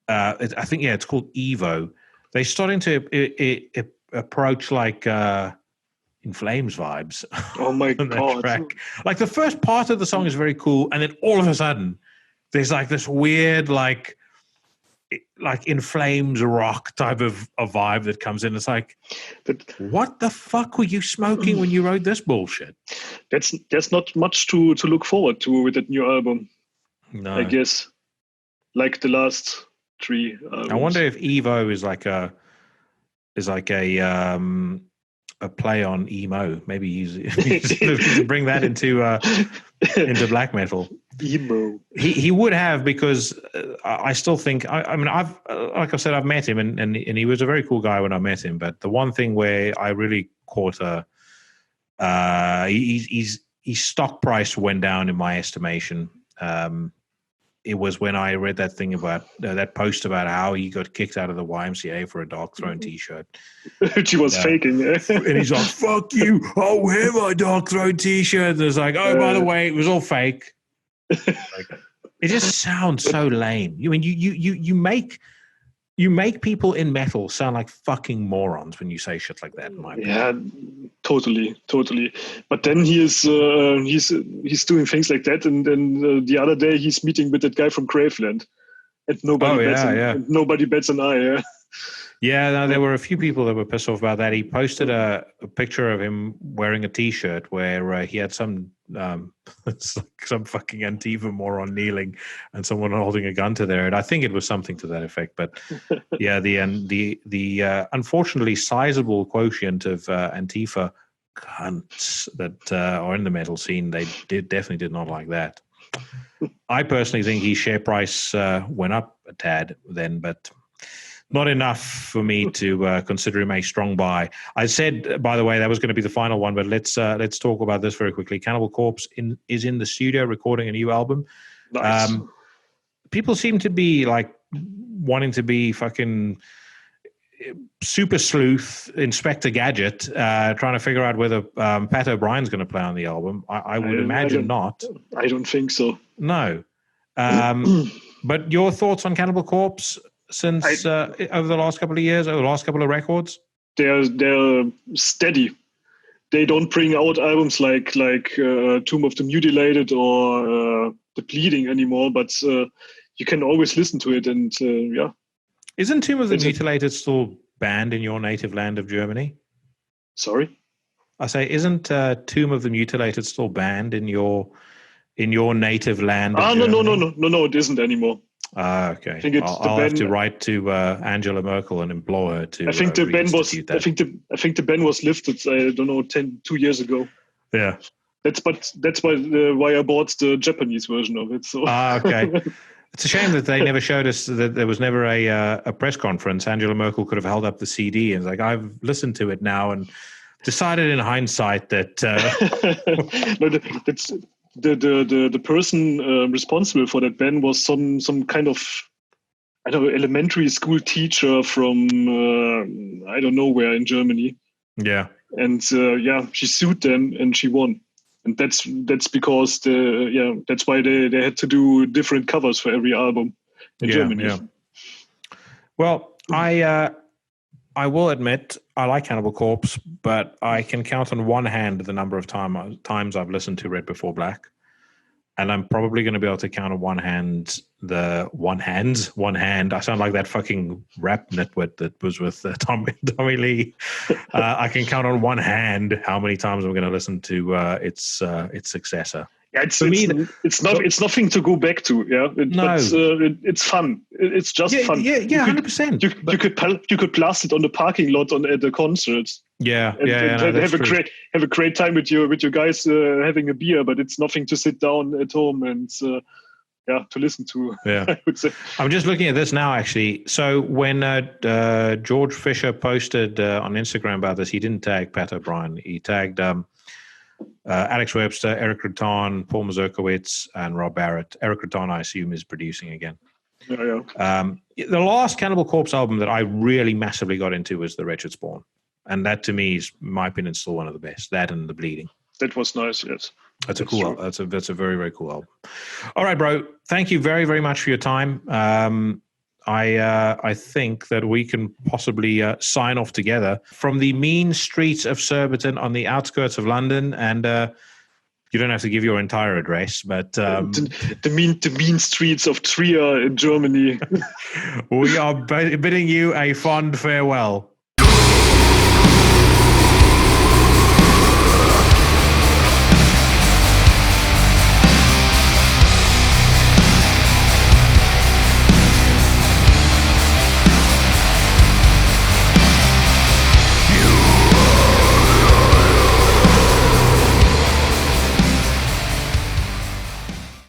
I think, it's called Evo. They're starting to approach like In Flames vibes. Oh my God. Track. Like the first part of the song is very cool. And then all of a sudden there's like this weird, like In Flames rock type of a vibe that comes in. It's like, what the fuck were you smoking when you wrote this bullshit? There's not much to look forward to with that new album. No, I guess like the last three albums. I wonder if Evo is like a play on emo. Maybe he's bring that into black metal. Emo. He would have, because I still think I mean I've like I said, I've met him and he was a very cool guy when I met him. But the one thing where I really caught he's his stock price went down in my estimation. It was when I read that thing about that post about how he got kicked out of the YMCA for a Dark Throne T-shirt. She was faking. And he's like, "Fuck you! I'll wear my Dark Throne T-shirt." And it's like, "Oh, by the way, it was all fake." Like, it just sounds so lame. I mean, you make people in metal sound like fucking morons when you say shit like that. In my opinion. Yeah, totally. But then he's doing things like that, and then the other day he's meeting with that guy from Graveland, and nobody bats an eye. Yeah. Yeah, no, there were a few people that were pissed off about that. He posted a picture of him wearing a T-shirt where he had some fucking Antifa moron kneeling and someone holding a gun to their head. I think it was something to that effect. But yeah, the unfortunately sizable quotient of Antifa cunts that are in the metal scene, they definitely did not like that. I personally think his share price went up a tad then, but not enough for me to consider him a strong buy. I said, by the way, that was going to be the final one, but let's talk about this very quickly. Cannibal Corpse is in the studio recording a new album. Nice. People seem to be like wanting to be fucking super sleuth, Inspector Gadget, trying to figure out whether Pat O'Brien's going to play on the album. I would imagine not. I don't think so. No. But your thoughts on Cannibal Corpse? Since over the last couple of years, over the last couple of records, they're steady. They don't bring out albums like Tomb of the Mutilated or The Bleeding anymore, but you can always listen to it. And yeah, isn't Tomb of the Mutilated still banned in your native land of Germany? Sorry, I say, isn't Tomb of the Mutilated still banned in your native land? Of Germany? No, it isn't anymore. Okay. I'll have to write to Angela Merkel and implore her to. I think the ban was. I think the ban was lifted. I don't know, 2 years ago. Yeah. That's why I bought the Japanese version of it. So. Okay. It's a shame that they never showed us that there was never a press conference. Angela Merkel could have held up the CD and like, I've listened to it now and decided in hindsight that. No, that's. The person responsible for that ban was some kind of, I don't know, elementary school teacher from I don't know where in Germany. Yeah. And she sued them and she won. And that's because that's why they had to do different covers for every album in Germany. Yeah. Well, I will admit I like Cannibal Corpse, but I can count on one hand the number of times I've listened to Red Before Black. And I'm probably going to be able to count on one hand. I sound like that fucking rap nitwit that was with Tommy Lee. I can count on one hand how many times I'm going to listen to its successor. Yeah, it's nothing to go back to. Yeah, it's fun. It's just fun. Yeah, 100%. You could blast it on the parking lot at the concerts. Have a great time with your guys having a beer, but it's nothing to sit down at home and to listen to. Yeah, I would say. I'm just looking at this now, actually. So when George Fisher posted on Instagram about this, he didn't tag Pat O'Brien. He tagged Alex Webster, Eric Rutan, Paul Mazurkowitz, and Rob Barrett. Eric Rutan, I assume, is producing again. Yeah. The last Cannibal Corpse album that I really massively got into was The Wretched Spawn. And that, to me, is, in my opinion, still one of the best. That and The Bleeding. That was nice, yes. That's a cool album. That's a very, very cool album. All right, bro. Thank you very, very much for your time. I think that we can possibly sign off together from the mean streets of Surbiton on the outskirts of London. And you don't have to give your entire address, but the mean streets of Trier in Germany. We are bidding you a fond farewell.